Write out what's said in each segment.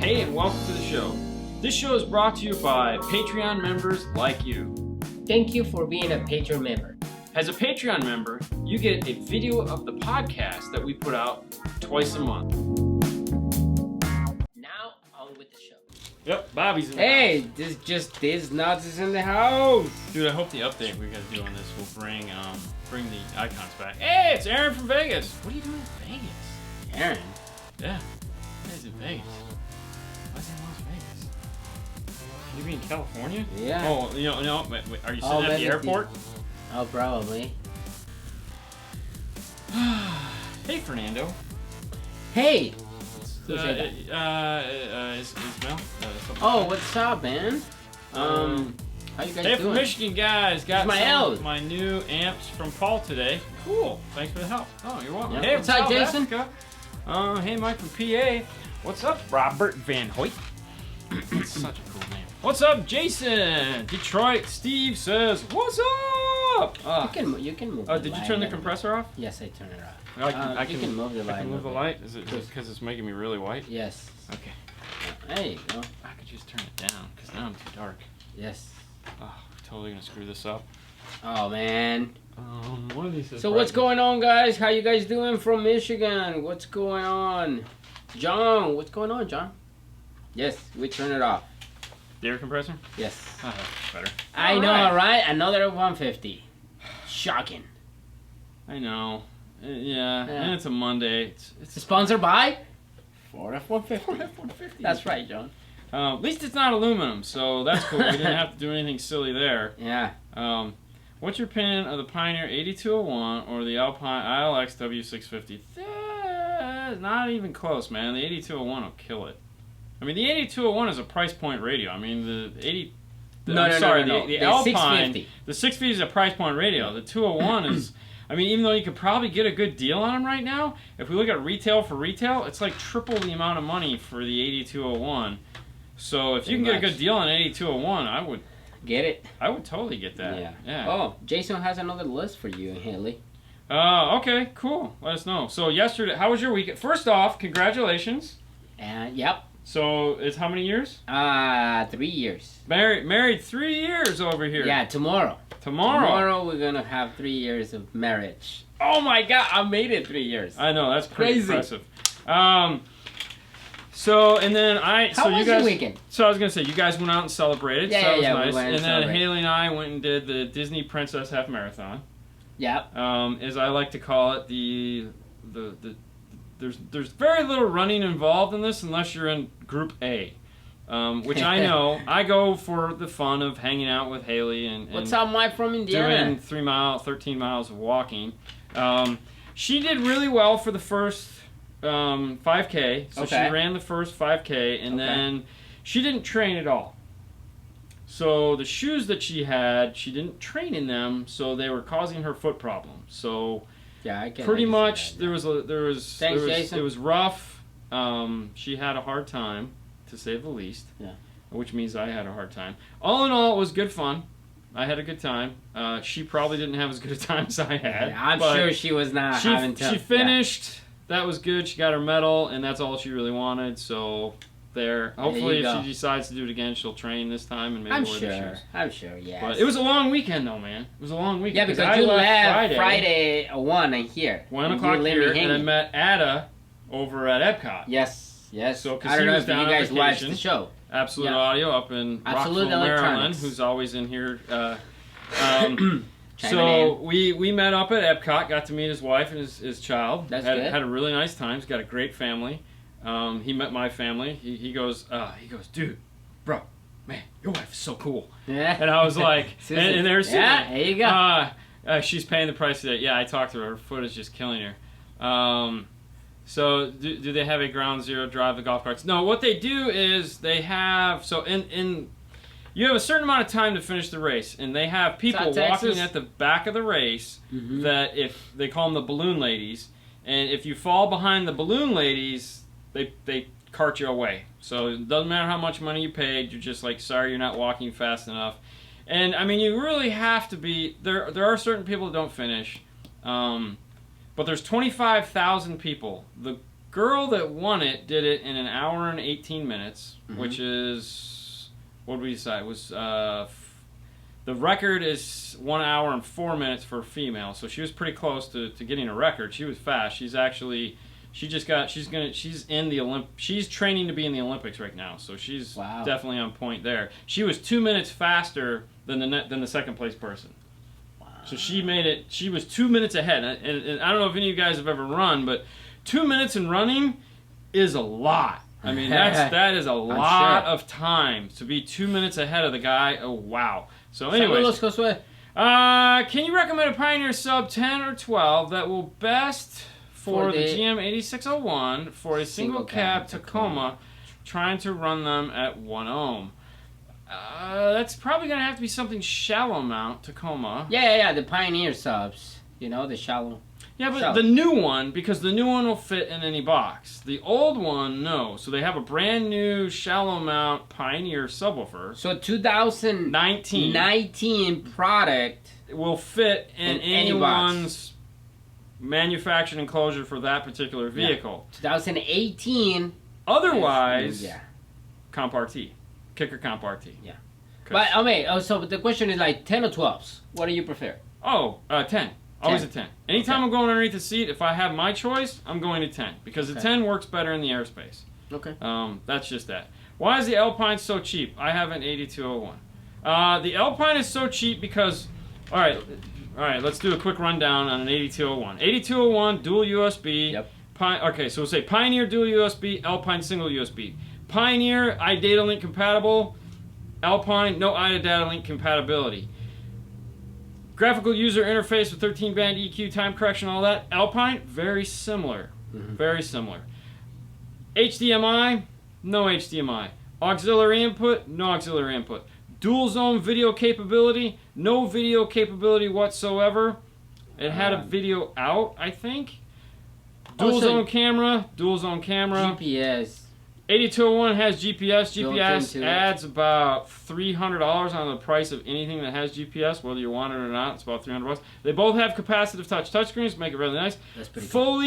Hey, and welcome to the show. This show is brought to you by Patreon members like you. Thank you for being a Patreon member. As a Patreon member, you get a video of the podcast that we put out twice a month. Now, on with the show. Yep, Bobby's in the Hey, house. this nuts is in the house. Dude, I hope the update we gotta do on this will bring the icons back. Hey, it's Aaron from Vegas. What are you doing in Vegas? Aaron? Yeah, he's in Vegas. Why's he in Las Vegas? You be in California? Yeah. Oh, no. Wait, are you sitting at the airport? Oh, probably. Hey, Fernando. Hey. Is Mel? Oh, what's up, man? How you guys Hey, doing? from Michigan, guys. Got my some L. of my new amps from Paul today. Cool. Thanks for the help. Oh, you're welcome. Yeah. Hey, What's from up, South Jason? Africa. Hey, Mike from PA. What's up, Robert Van Hoyt? That's such a cool name. What's up, Jason? Detroit. Steve says, "What's up?" You can move. Did you turn the compressor off? Yes, I turned it off. You can move the light. I can move the light. Is it because it's making me really white? Yes. Okay. There you go. I could just turn it down because now I'm too dark. Yes. Oh, we're totally gonna screw this up. Oh man. One of these is So what's going on, guys? How you guys doing from Michigan? What's going on? John, what's going on, John? Yes, we turn it off. The air compressor? Yes. Oh, that's better. I All know, right. right? Another 150. Shocking. I know. Yeah, and it's a Monday. It's Sponsored by Ford F-150. That's right, John. at least it's not aluminum, so that's cool. We didn't have to do anything silly there. Yeah. What's your opinion of the Pioneer 8201 or the Alpine ILX W650? Not even close, man. The 8201 will kill it. I mean, the 8201 is a price point radio. I mean, the No. The Alpine, 650. the 650 is a price point radio. The 201 is, I mean, even though you could probably get a good deal on them right now, if we look at retail for retail, it's like triple the amount of money for the 8201. So if you can get a good deal on 8201, I would Get it? I would totally get that. Yeah. Oh, Jason has another list for you, Haley. Okay, cool. Let us know. So yesterday, how was your weekend? First off, congratulations. Yep. So it's how many years? 3 years. Married 3 years over here. Yeah, tomorrow. Tomorrow we're gonna have 3 years of marriage. Oh my God, I made it 3 years. I know, that's pretty Crazy. impressive. So and then How was your weekend? So I was gonna say you guys went out and celebrated. Yeah, so that was yeah, nice. we went and and then celebrated. Haley and I went and did the Disney Princess Half Marathon. Yep. As I like to call it, there's very little running involved in this unless you're in Group A, which I know. I go for the fun of hanging out with Haley and What's up, Mike from Indiana? doing 13 miles of walking. She did really well for the first 5K, so she ran the first 5K, and then she didn't train at all. So the shoes that she had, she didn't train in them, so they were causing her foot problems. So yeah, I can. pretty much Thanks, Jason. it was rough. She had a hard time, to say the least. Yeah. Which means I had a hard time. All in all, it was good fun. I had a good time. She probably didn't have as good a time as I had. Yeah, I'm sure she was not having to. She finished. Yeah. That was good. She got her medal, and that's all she really wanted. So there. Hopefully, if she decides to do it again, she'll train this time and maybe wear the shoes. I'm sure. Yeah. But it was a long weekend, though, man. It was a long weekend. Yeah, because you left Friday at 1 and here. 1 o'clock here, and I met Ada over at Epcot. Yes. So I don't know if you guys watched the show. Absolute Audio up in Rockville, Maryland, who's always in here. So we met up at Epcot, got to meet his wife and his child. That's good. Had a really nice time. He's got a great family. He met my family. He goes, dude, bro, man, your wife is so cool. Yeah. And I was like, and there's Susan. Yeah, there you go. She's paying the price today. Yeah, I talked to her. Her foot is just killing her. So do they have a ground zero drive the golf carts? No, what they do is they have, so in you have a certain amount of time to finish the race, and they have people walking at the back of the race that if they call them the balloon ladies, and if you fall behind the balloon ladies, they cart you away. So it doesn't matter how much money you paid, you're just like, sorry, you're not walking fast enough. And I mean, you really have to be, there are certain people that don't finish, but there's 25,000 people. girl that won it did it in an hour and 18 minutes, which is, what did we decide? It was the record is 1 hour and 4 minutes for a female, so she was pretty close to getting a record. She was fast. She's actually, she's in the she's training to be in the Olympics right now, so she's definitely on point there. She was 2 minutes faster than the second place person. So she made it. She was 2 minutes ahead, and I don't know if any of you guys have ever run, but 2 minutes in running is a lot. I mean, that is a lot of time to be 2 minutes ahead of the guy. Oh wow! So anyways, can you recommend a Pioneer sub 10 or 12 that will best for the GM 8601 for a single cab Tacoma, trying to run them at 1 ohm? That's probably going to have to be something shallow mount Tacoma. Yeah, the Pioneer subs. You know, the shallow. Yeah, but the new one, because the new one will fit in any box. The old one, no. So they have a brand new shallow mount Pioneer subwoofer. So 2019 product will fit in anyone's manufactured enclosure for that particular vehicle. Yeah. 2018. Otherwise, Comp RT. Kicker Comp RT. Yeah. But, okay, so the question is like 10 or 12s. What do you prefer? 10. Always a 10. Anytime I'm going underneath the seat, if I have my choice, I'm going to 10. Because the 10 works better in the airspace. Okay. That's just that. Why is the Alpine so cheap? I have an 8201. The Alpine is so cheap because... Alright, let's do a quick rundown on an 8201. 8201, dual USB. Yep. Okay, so we'll say Pioneer dual USB, Alpine single USB. Pioneer, iData Link compatible. Alpine, no iData Link compatibility. Graphical user interface with 13-band EQ, time correction, all that. Alpine, very similar. Very similar. HDMI, no HDMI. Auxiliary input, no auxiliary input. Dual zone video capability, no video capability whatsoever. It had a video out, I think. Dual zone camera. GPS. 8201 has GPS. GPS adds about $300 on the price of anything that has GPS, whether you want it or not. It's about $300. They both have capacitive touchscreens, make it really nice. That's pretty cool.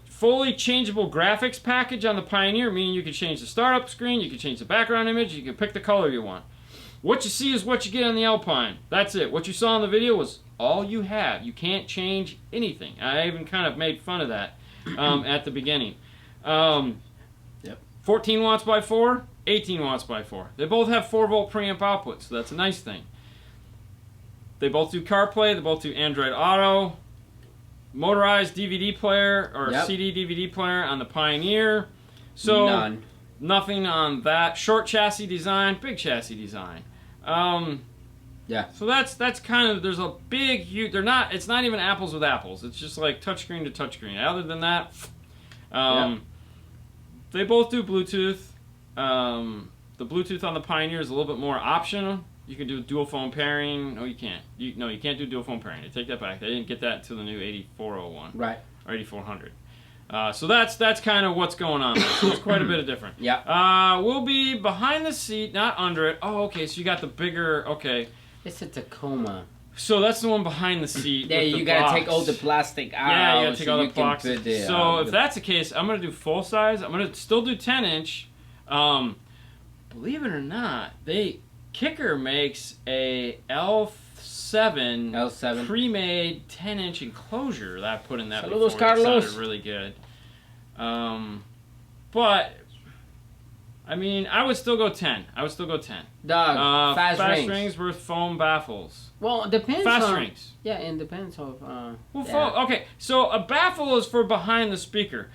Fully changeable graphics package on the Pioneer, meaning you can change the startup screen, you can change the background image, you can pick the color you want. What you see is what you get on the Alpine. That's it. What you saw in the video was all you have. You can't change anything. I even kind of made fun of that at the beginning. 14 watts by 4, 18 watts by 4. They both have 4-volt preamp outputs, so that's a nice thing. They both do CarPlay, they both do Android Auto. Motorized DVD player, or CD DVD player on the Pioneer. So, nothing on that. Short chassis design, big chassis design. So that's kind of, there's a big, huge, it's not even apples with apples. It's just like touchscreen to touchscreen. Other than that, they both do Bluetooth. The Bluetooth on the Pioneer is a little bit more optional. You can do dual phone pairing. No, you can't. You can't do dual phone pairing. I take that back. They didn't get that until the new 8401. Right. Or 8400. So that's kind of what's going on there. So it's quite a bit of different. Yeah. We'll be behind the seat, not under it. Oh, okay. So you got the bigger. Okay. It's a Tacoma. So that's the one behind the seat. Yeah, you gotta take all the plastic out. Yeah, you gotta take all the boxes. So if that's the case, I'm gonna do full size. I'm gonna still do 10-inch. Believe it or not, Kicker makes a L7 pre-made 10-inch enclosure that I put in that before. It sounded really good. But I mean, I would still go 10. Dog, fast rings with foam baffles. Well, it depends fast rings. Yeah, it depends on... Okay, so a baffle is for behind the speaker,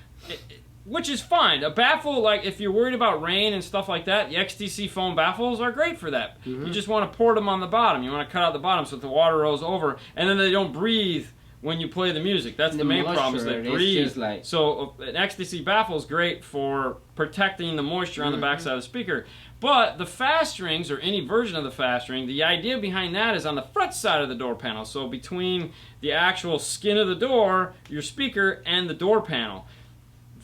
which is fine. A baffle, like if you're worried about rain and stuff like that, the XTC foam baffles are great for that. You just want to port them on the bottom. You want to cut out the bottom so that the water rolls over, and then they don't breathe when you play the music. That's the main problem, is they breathe. So an XTC baffle is great for protecting the moisture on the backside of the speaker. But the fast rings, or any version of the fast ring, the idea behind that is on the front side of the door panel. So between the actual skin of the door, your speaker, and the door panel.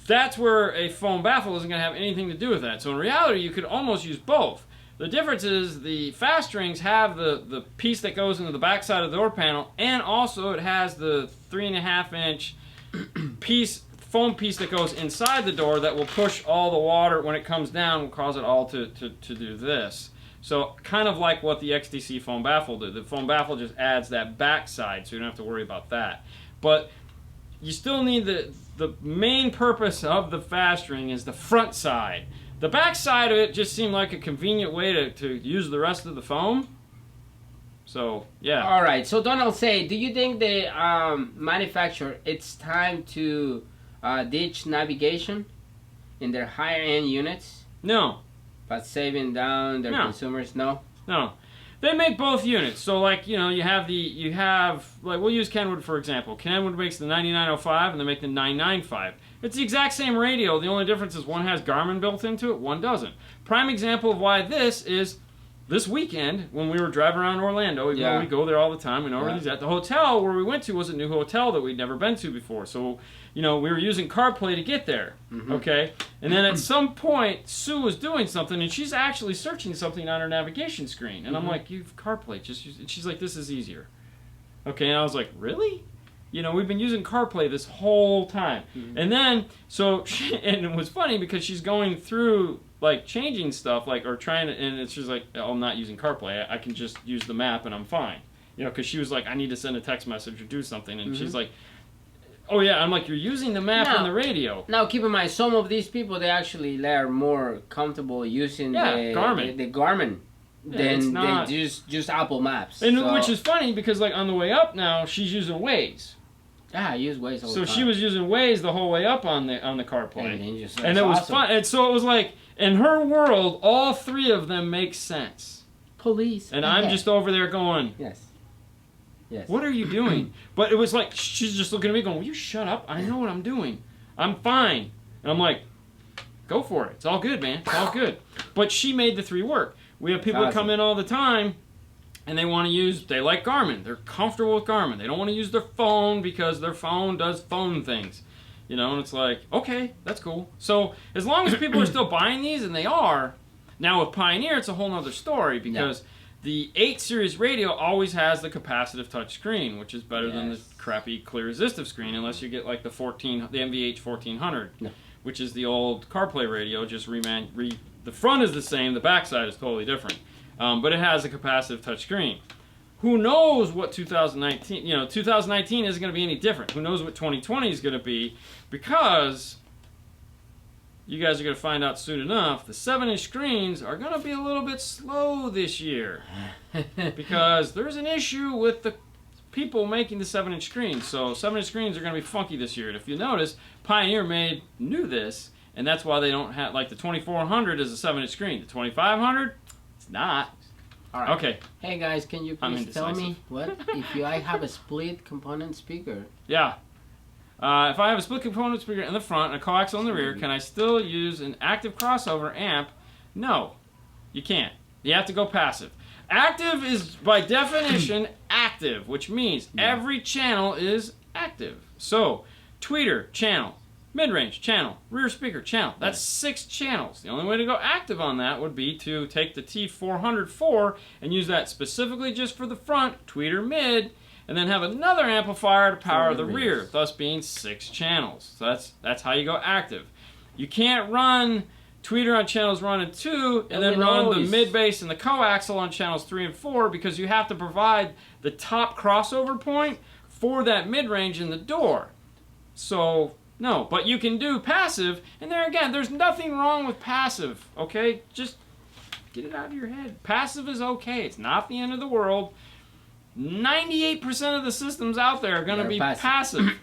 That's where a foam baffle isn't going to have anything to do with that. So in reality, you could almost use both. The difference is the fast rings have the piece that goes into the backside of the door panel, and also it has the 3.5-inch piece foam piece that goes inside the door that will push all the water when it comes down, will cause it all to do this. So kind of like what the XTC foam baffle did. The foam baffle just adds that back side, so you don't have to worry about that. But you still need the main purpose of the fast ring is the front side. The back side of it just seemed like a convenient way to use the rest of the foam. So, yeah. All right. So, Donald say, do you think the manufacturer, it's time to ditch navigation in their higher-end units? No. But saving down their consumers? No? No. They make both units. So, like, you know, you have, like, we'll use Kenwood, for example. Kenwood makes the 9905 and they make the 995. It's the exact same radio. The only difference is one has Garmin built into it, one doesn't. Prime example of why this is this weekend when we were driving around Orlando. Even though we go there all the time, we know where he's at. The hotel where we went to was a new hotel that we'd never been to before. So, you know, we were using CarPlay to get there. Okay? And then at some point, Sue was doing something, and she's actually searching something on her navigation screen. And I'm like, you've CarPlay. Just use it. And she's like, this is easier. Okay, and I was like, really? You know, we've been using CarPlay this whole time. And then, and it was funny because she's going through, like, changing stuff, like, or trying to, and it's just like, oh, I'm not using CarPlay. I can just use the map and I'm fine. You know, because she was like, I need to send a text message or do something. And she's like, oh, yeah. I'm like, you're using the map and the radio. Now, keep in mind, some of these people, they actually are more comfortable using the Garmin. Than just Apple Maps. And which is funny because, like, on the way up now, she's using Waze. Yeah, I use Waze all the time. So she was using Waze the whole way up on the CarPlay. And it was fun. And so it was like, in her world, all three of them make sense. Police. And I'm just over there going, yes. What are you doing? But it was like, she's just looking at me going, will you shut up? I know what I'm doing. I'm fine. And I'm like, go for it. It's all good, man. It's all good. But she made the three work. We have people that come in all the time, and they like Garmin. They're comfortable with Garmin. They don't want to use their phone because their phone does phone things. You know, and it's like, okay, that's cool. So as long as people are still buying these, and they are, now with Pioneer, it's a whole other story because the 8 series radio always has the capacitive touch screen, which is better than the crappy clear resistive screen, unless you get like the MVH 1400, which is the old CarPlay radio, just the front is the same, the back side is totally different. But it has a capacitive touch screen. Who knows what 2019, 2019 isn't going to be any different. Who knows what 2020 is going to be, because you guys are going to find out soon enough, the 7-inch screens are going to be a little bit slow this year. Because there's an issue with the people making the 7-inch screens. So 7-inch screens are going to be funky this year. And if you notice, Pioneer knew this. And that's why they don't have, like, the 2400 is a 7-inch screen. The 2500, it's not. All right. Okay. Hey, guys, can you please tell me if I have a split component speaker? Yeah. If I have a split component speaker in the front and a coaxial in the rear, can I still use an active crossover amp? No, you can't. You have to go passive. Active is, by definition, active, which means every channel is active. So, tweeter, channel. Mid-range, channel. Rear speaker, channel. That's 6 channels. The only way to go active on that would be to take the T404 and use that specifically just for the front, tweeter mid, and then have another amplifier to power the rear, thus being 6 channels. So that's how you go active. You can't run tweeter on channels 1 and 2 and then run the mid-bass and the coaxial on channels 3 and 4 because you have to provide the top crossover point for that mid-range in the door. So no, but you can do passive, and there again, there's nothing wrong with passive, okay? Just get it out of your head. Passive is okay. It's not the end of the world. 98% of the systems out there are going to be passive.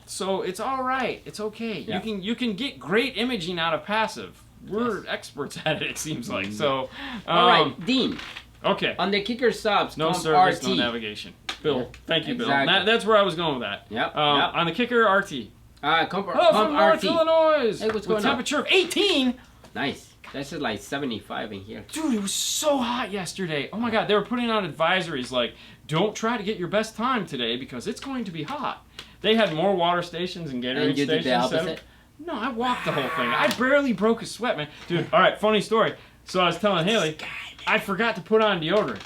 So it's all right. It's okay. You can get great imaging out of passive. We're experts at it seems like. So all right, Dean. Okay. On the kicker subs, no service, no navigation. Bill, thank you, Bill. That's where I was going with that. On the kicker RT. From North Illinois. Hey, what's going with temperature of 18. Nice. This is like 75 in here. Dude, it was so hot yesterday. Oh my God, they were putting out advisories like, don't try to get your best time today because it's going to be hot. They had more water stations and Gatorade stations. Did the opposite? No, I walked the whole thing. I barely broke a sweat, man. Dude, all right, funny story. So I was telling Haley, I forgot to put on deodorant.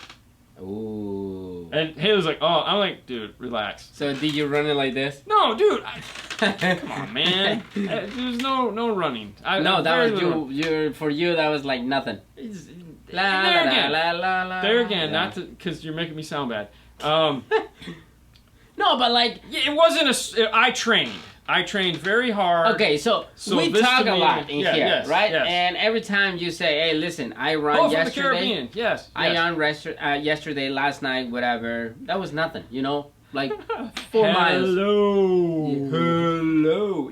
Ooh. And Haley's like, oh, I'm like, dude, relax. So did you run it like this? No, dude. Come on, man. There's no running. No, that was you. For you, that was like nothing. There again, not because you're making me sound bad. No, but like it wasn't I trained very hard. Okay, so we talk a lot in here, yes, right? Yes. And every time you say, "Hey, listen, I run yesterday." From the Caribbean, yes. I ran yesterday, last night, whatever. That was nothing, you know, like 4 miles. Hello.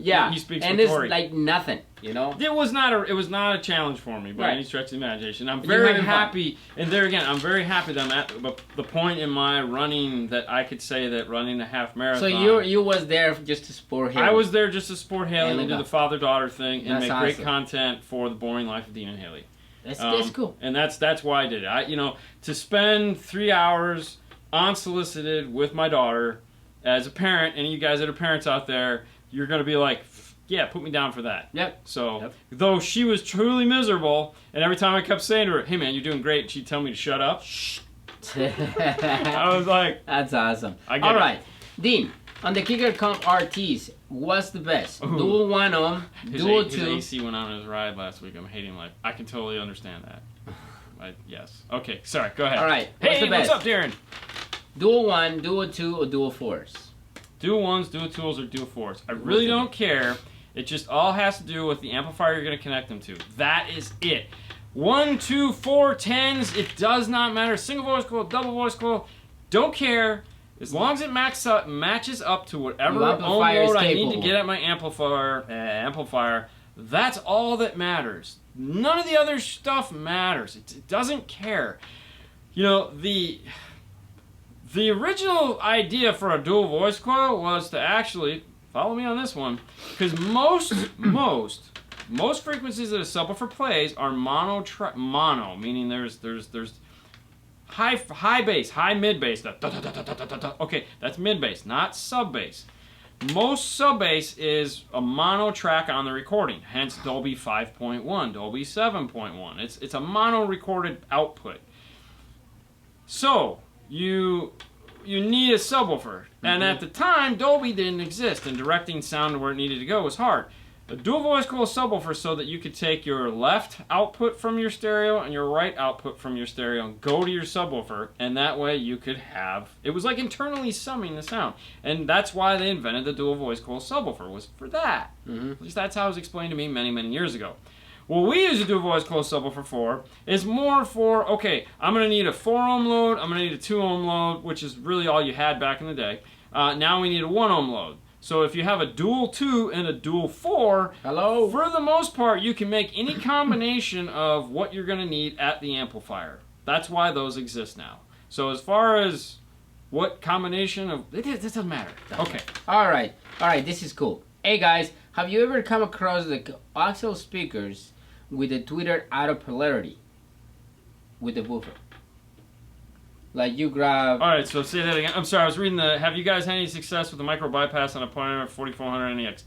Yeah, he speaks and rhetoric. it's like nothing, you know. It was not a challenge for me by any stretch of the imagination. I'm You're very happy, and there again, I'm very happy that I'm at the point in my running that I could say that running a half marathon. So you was there just to support Haley. I was there just to support Haley and do the father-daughter thing and make great content for the boring life of Dean and Haley. That's cool. And that's why I did it. To spend 3 hours unsolicited with my daughter as a parent, and you guys that are parents out there, you're going to be like, yeah, put me down for that. Yep. So, though she was truly miserable, and every time I kept saying to her, hey man, you're doing great, she'd tell me to shut up. I was like... That's awesome. All right. Dean, on the Kicker Comp RTs, what's the best? Ooh. Dual 1-ohm, Dual 2... His AC went on his ride last week. I'm hating life. I can totally understand that. Yes. Okay, sorry, go ahead. All right. Hey, what's up, Darren? Dual 1, Dual 2, or Dual 4s? Dual 1s, Dual 2s, or Dual 4s. I really don't care. It just all has to do with the amplifier you're going to connect them to. That is it. 1, 2, 4, 10s, it does not matter. Single voice coil, double voice coil, don't care. As long as it matches up to whatever ohm load I need to get at my amplifier, that's all that matters. None of the other stuff matters. It doesn't care. The original idea for a dual voice coil was to actually, follow me on this one, because most frequencies that a subwoofer plays are mono, meaning there's high bass, high mid bass. Okay, that's mid bass, not sub bass. Most sub bass is a mono track on the recording, hence Dolby 5.1, Dolby 7.1. It's a mono recorded output. So you need a subwoofer, and at the time Dolby didn't exist, and directing sound to where it needed to go was hard. A dual voice coil subwoofer so that you could take your left output from your stereo and your right output from your stereo and go to your subwoofer, and that way you could have, it was like internally summing the sound, and that's why they invented the dual voice coil subwoofer, was for that. At least that's how it was explained to me many years ago. What we use a dual voice coil subwoofer for is more for, okay, I'm going to need a 4 ohm load, I'm going to need a 2 ohm load, which is really all you had back in the day. Now we need a 1 ohm load. So if you have a dual 2 and a dual 4, for the most part, you can make any combination of what you're going to need at the amplifier. That's why those exist now. So as far as what combination of, it doesn't matter. Okay. All right, this is cool. Hey guys, have you ever come across the coaxial speakers with the tweeter out of polarity with the woofer? Like you grab... Alright, so say that again. I'm sorry, I was reading have you guys had any success with the micro bypass on a Pioneer 4400 NEX?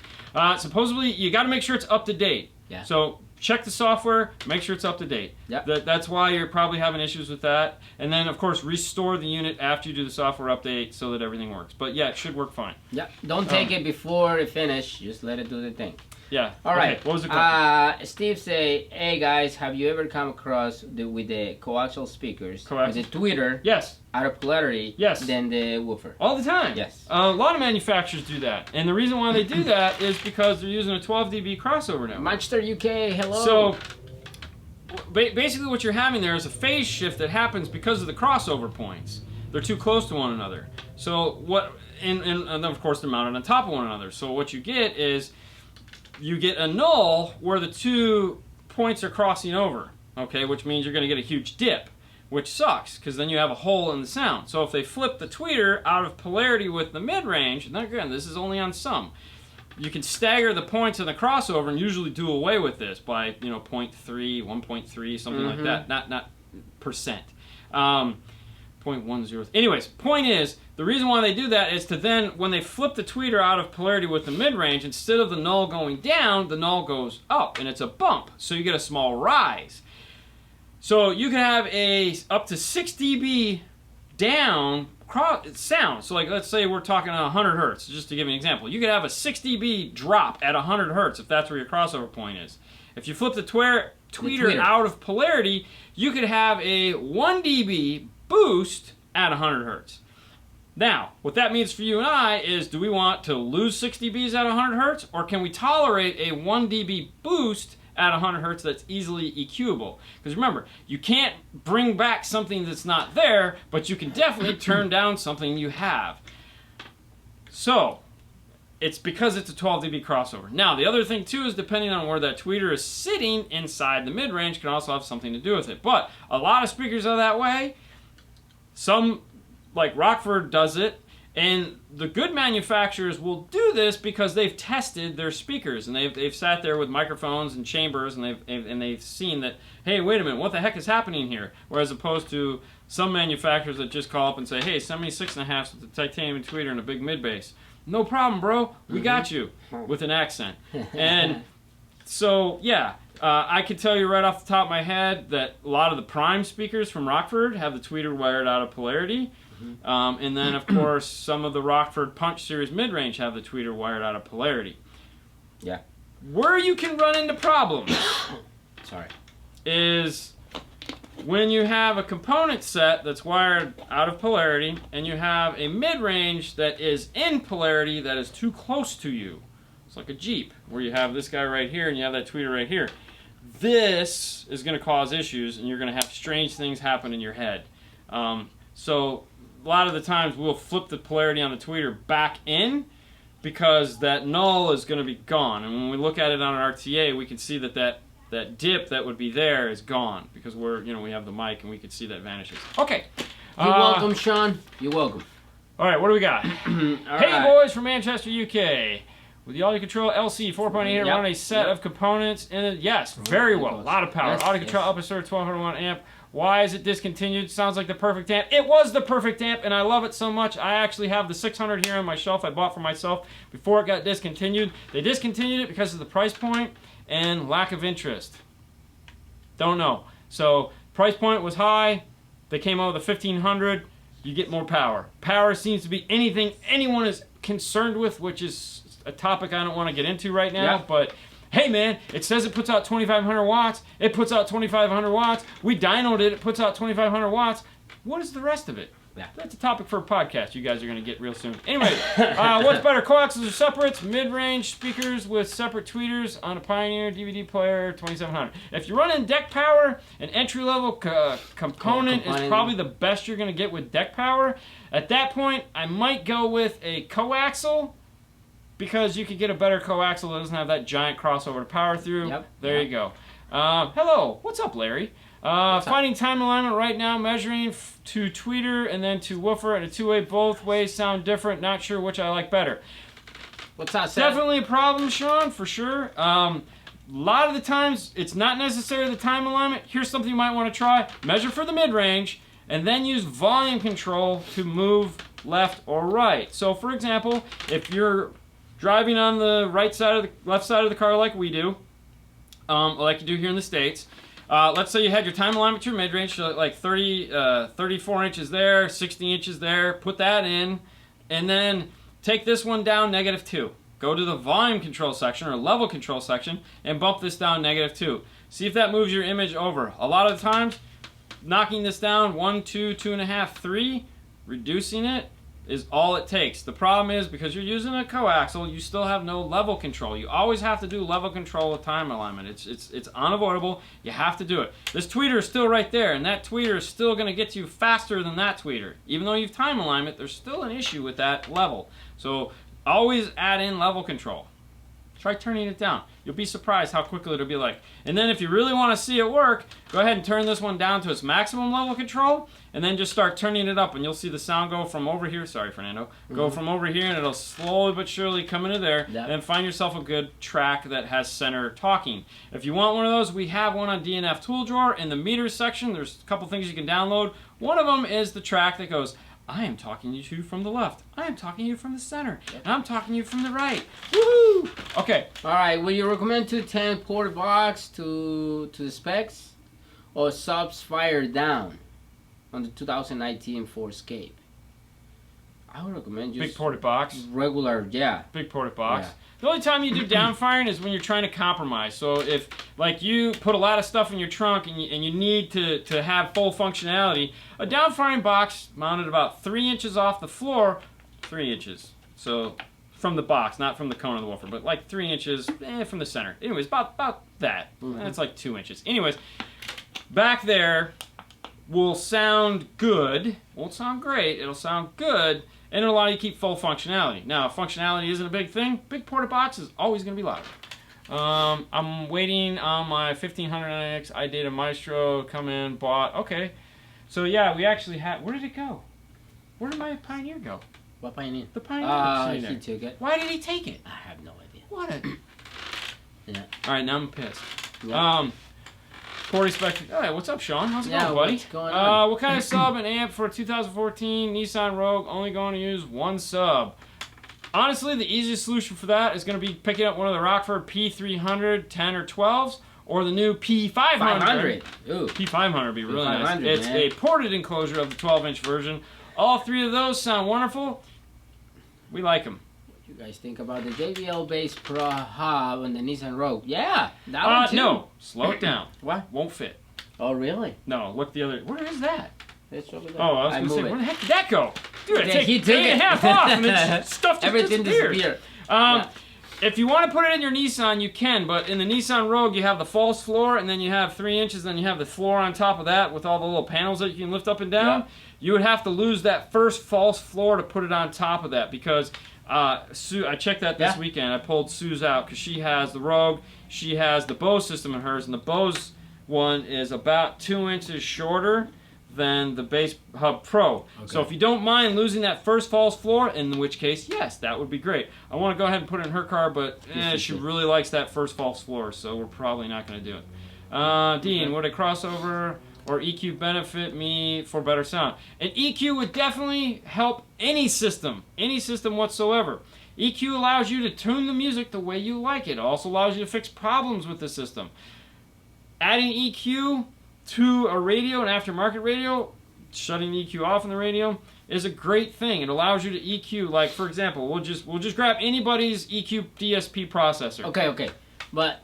Supposedly, you got to make sure it's up to date. Yeah. So check the software, make sure it's up to date. Yep. That's why you're probably having issues with that. And then, of course, restore the unit after you do the software update so that everything works. But yeah, it should work fine. Yep. Don't take it before it finishes. Just let it do the thing. Yeah. All right. What was the question? Steve say, hey guys, have you ever come across with the coaxial speakers with the tweeter Yes. out of polarity than the woofer? All the time. Yes. A lot of manufacturers do that. And the reason why they do that is because they're using a 12 dB crossover network. Manchester, UK, hello. So basically what you're having there is a phase shift that happens because of the crossover points. They're too close to one another. So and then of course they're mounted on top of one another. So what you get is you get a null where the 2 points are crossing over, okay, which means you're going to get a huge dip, which sucks, because then you have a hole in the sound. So if they flip the tweeter out of polarity with the mid-range, and again, this is only on some, you can stagger the points in the crossover and usually do away with this by, 0.3, 1.3, something like that, not percent. 0.10. Anyways, point is, the reason why they do that is to then, when they flip the tweeter out of polarity with the mid-range, instead of the null going down, the null goes up, and it's a bump, so you get a small rise. So you can have a up to 6 dB down sound. So like, let's say we're talking 100 hertz, just to give you an example. You could have a 6 dB drop at 100 hertz if that's where your crossover point is. If you flip the tweeter out of polarity, you could have a 1 dB boost at 100 hertz. Now, what that means for you and I is, do we want to lose 6 dBs at 100 hertz, or can we tolerate a 1 dB boost at 100 hertz that's easily EQable? Because remember, you can't bring back something that's not there, but you can definitely turn down something you have. So, it's because it's a 12 dB crossover. Now, the other thing too is, depending on where that tweeter is sitting inside the mid-range, can also have something to do with it. But a lot of speakers are that way. Some, like Rockford, does it. And the good manufacturers will do this because they've tested their speakers, and they've sat there with microphones and chambers, and they've seen that, hey, wait a minute, what the heck is happening here? Whereas opposed to some manufacturers that just call up and say, hey, send me 6.5s with a titanium tweeter and a big mid bass. No problem, bro. We got you, with an accent. And so, yeah, I could tell you right off the top of my head that a lot of the prime speakers from Rockford have the tweeter wired out of polarity. And then, of course, some of the Rockford Punch Series mid-range have the tweeter wired out of polarity. Yeah. Where you can run into problems is when you have a component set that's wired out of polarity and you have a mid-range that is in polarity that is too close to you. It's like a Jeep where you have this guy right here and you have that tweeter right here. This is going to cause issues, and you're going to have strange things happen in your head. So a lot of the times we'll flip the polarity on the tweeter back in because that null is going to be gone. And when we look at it on an RTA, we can see that dip that would be there is gone because we have the mic and we can see that vanishes. Okay. You're welcome, Sean. You're welcome. All right, what do we got? Hey, boys from Manchester, UK. With the audio control LC 4.8 run a set of components in it. Yes, very well. A lot of power. Yes, audio control upper 1201 amp. Why is it discontinued? Sounds like the perfect amp. It was the perfect amp, and I love it so much. I actually have the 600 here on my shelf I bought for myself before it got discontinued. They discontinued it because of the price point and lack of interest. Don't know. So price point was high. They came out with a 1500. You get more power. Power seems to be anything anyone is concerned with, which is a topic I don't want to get into right now, but hey man, it says it puts out 2,500 watts. It puts out 2,500 watts. We dynoed it. It puts out 2,500 watts. What is the rest of it? Yeah. That's a topic for a podcast you guys are going to get real soon. Anyway, what's better, coaxials or separates? Mid-range speakers with separate tweeters on a Pioneer DVD player, 2700. If you're running deck power, an entry-level component is probably the best you're going to get with deck power. At that point, I might go with a coaxial, because you could get a better coaxial that doesn't have that giant crossover to power through. There you go. Hello, what's up, Larry? Finding time alignment right now, measuring to tweeter and then to woofer and a two-way. Both ways sound different. Not sure which I like better. What's that? Definitely a problem, Sean, for sure. A lot of the times, it's not necessarily the time alignment. Here's something you might want to try. Measure for the mid-range, and then use volume control to move left or right. So, for example, if you're driving on the left side of the car like we do, like you do here in the States, let's say you had your time alignment to your mid-range, so like 34 inches there, 60 inches there, put that in, and then take this one down -2. Go to the volume control section or level control section and bump this down -2. See if that moves your image over. A lot of the times, knocking this down 1, 2, 2.5, 3, reducing it is all it takes. The problem is, because you're using a coaxial, you still have no level control. You always have to do level control with time alignment. It's unavoidable. You have to do it. This tweeter is still right there, and that tweeter is still going to get you faster than that tweeter. Even though you've time alignment, there's still an issue with that level. So always add in level control. Try turning it down. You'll be surprised how quickly it'll be like. And then if you really want to see it work, go ahead and turn this one down to its maximum level control, and then just start turning it up, and you'll see the sound go from over here. Sorry, Fernando. Go from over here, and it'll slowly but surely come into there, and then find yourself a good track that has center talking. If you want one of those, we have one on DNF Tool Drawer. In the meters section, there's a couple things you can download. One of them is the track that goes, I am talking to you from the left. I am talking to you from the center. And I'm talking to you from the right. Woohoo! Okay. All right. Will you recommend 210 port box to the specs, or subs fire down? on the 2019 Ford Escape. I would recommend just Big ported box. regular, yeah. Big ported box. Yeah. The only time you do downfiring is when you're trying to compromise. So if, like, you put a lot of stuff in your trunk and you need to have full functionality, a downfiring box mounted about 3 inches off the floor, 3 inches. So from the box, not from the cone of the woofer, but like 3 inches from the center. Anyways, about that. That's like 2 inches. Anyways, back there will sound good. Won't sound great. It'll sound good. And it'll allow you to keep full functionality. Now, if functionality isn't a big thing, big ported box is always going to be louder. I'm waiting on my 1500X. I did a Maestro, come in, bought. Okay. So, yeah, we actually had... Where did it go? Where did my Pioneer go? What Pioneer? The Pioneer. He took it. Why did he take it? I have no idea. What a... Yeah. All right, now I'm pissed. Yeah. 40 spec. Hey, what's up, Sean? How's it going, buddy? What's going on? What kind of sub and amp for a 2014 Nissan Rogue? Only going to use one sub. Honestly, the easiest solution for that is going to be picking up one of the Rockford P300 10 or 12s or the new P500. 500. Ooh. P500 would be really nice. It's man. a ported enclosure of the 12-inch version. All three of those sound wonderful. We like them. You guys think about the JBL-based Pro Hub and the Nissan Rogue? Yeah, that one too. No, slow it down. What? Won't fit. Oh, really? No, look the other. Where is that? It's over there. Oh, I was going to say, where the heck did that go? Dude, Yeah, he I took take it. half off and then stuff just Everything disappeared. disappeared. Yeah. If you want to put it in your Nissan, you can, but in the Nissan Rogue, you have the false floor, and then you have 3 inches, then you have the floor on top of that with all the little panels that you can lift up and down. Yeah. You would have to lose that first false floor to put it on top of that because Sue, I checked that this weekend. I pulled Sue's out because she has the Rogue, she has the Bose system in hers, and the Bose one is about 2 inches shorter than the base Hub Pro. Okay. So if you don't mind losing that first false floor, in which case, yes, that would be great. I want to go ahead and put it in her car, but she really likes that first false floor, so we're probably not going to do it. Dean, would a crossover or EQ benefit me for better sound? An EQ would definitely help any system whatsoever. EQ allows you to tune the music the way you like it. It also allows you to fix problems with the system. Adding EQ to a radio, an aftermarket radio, shutting the EQ off in the radio is a great thing. It allows you to EQ, like for example, we'll just grab anybody's EQ DSP processor. Okay. But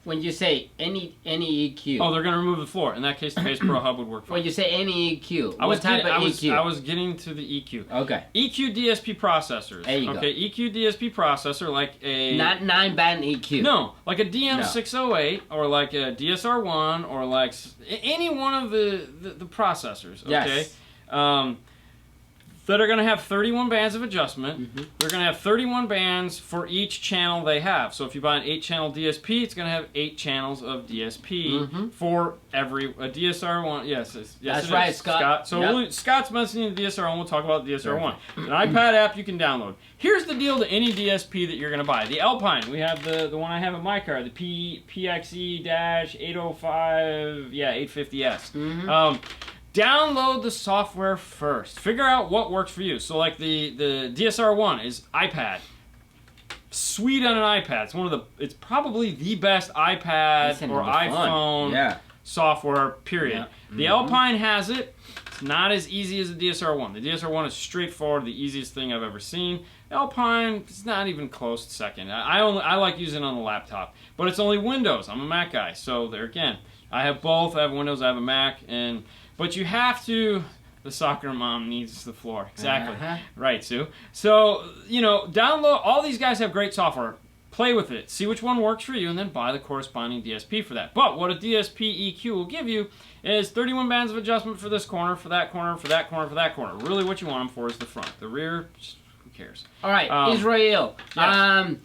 when you say any EQ, oh, they're going to remove the floor. In that case, the Bass Pro Hub would work fine. When you say any EQ, what type of EQ? I was getting to the EQ. Okay. EQ DSP processors. There you go. EQ DSP processor, like a... Not 9-band EQ. No, like a DM608 or like a DSR1 or like any one of the processors, okay? Yes. That are going to have 31 bands of adjustment. They're going to have 31 bands for each channel they have. So if you buy an 8-channel DSP, it's going to have 8 channels of DSP for every DSR1. Yes, that's right, Scott. So Scott's mentioning the DSR1. We'll talk about the DSR1. An iPad app you can download. Here's the deal to any DSP that you're going to buy. The Alpine, we have the one I have in my car, the PXE-805, 850S. Download the software first. Figure out what works for you. So like the DSR1 is iPad. Sweet on an iPad. It's probably the best iPad or iPhone software, period. Yeah. The Alpine has it. It's not as easy as the DSR1. The DSR1 is straightforward, the easiest thing I've ever seen. Alpine, it's not even close second. I like using it on the laptop. But it's only Windows. I'm a Mac guy. So there again, I have both. I have Windows, I have a Mac, but you have to... The soccer mom needs the floor. Exactly. Right, Sue. So, download... All these guys have great software. Play with it. See which one works for you, and then buy the corresponding DSP for that. But what a DSP EQ will give you is 31 bands of adjustment for this corner, for that corner, for that corner, for that corner. Really what you want them for is the front. The rear, just, who cares? All right, Israel. Yes.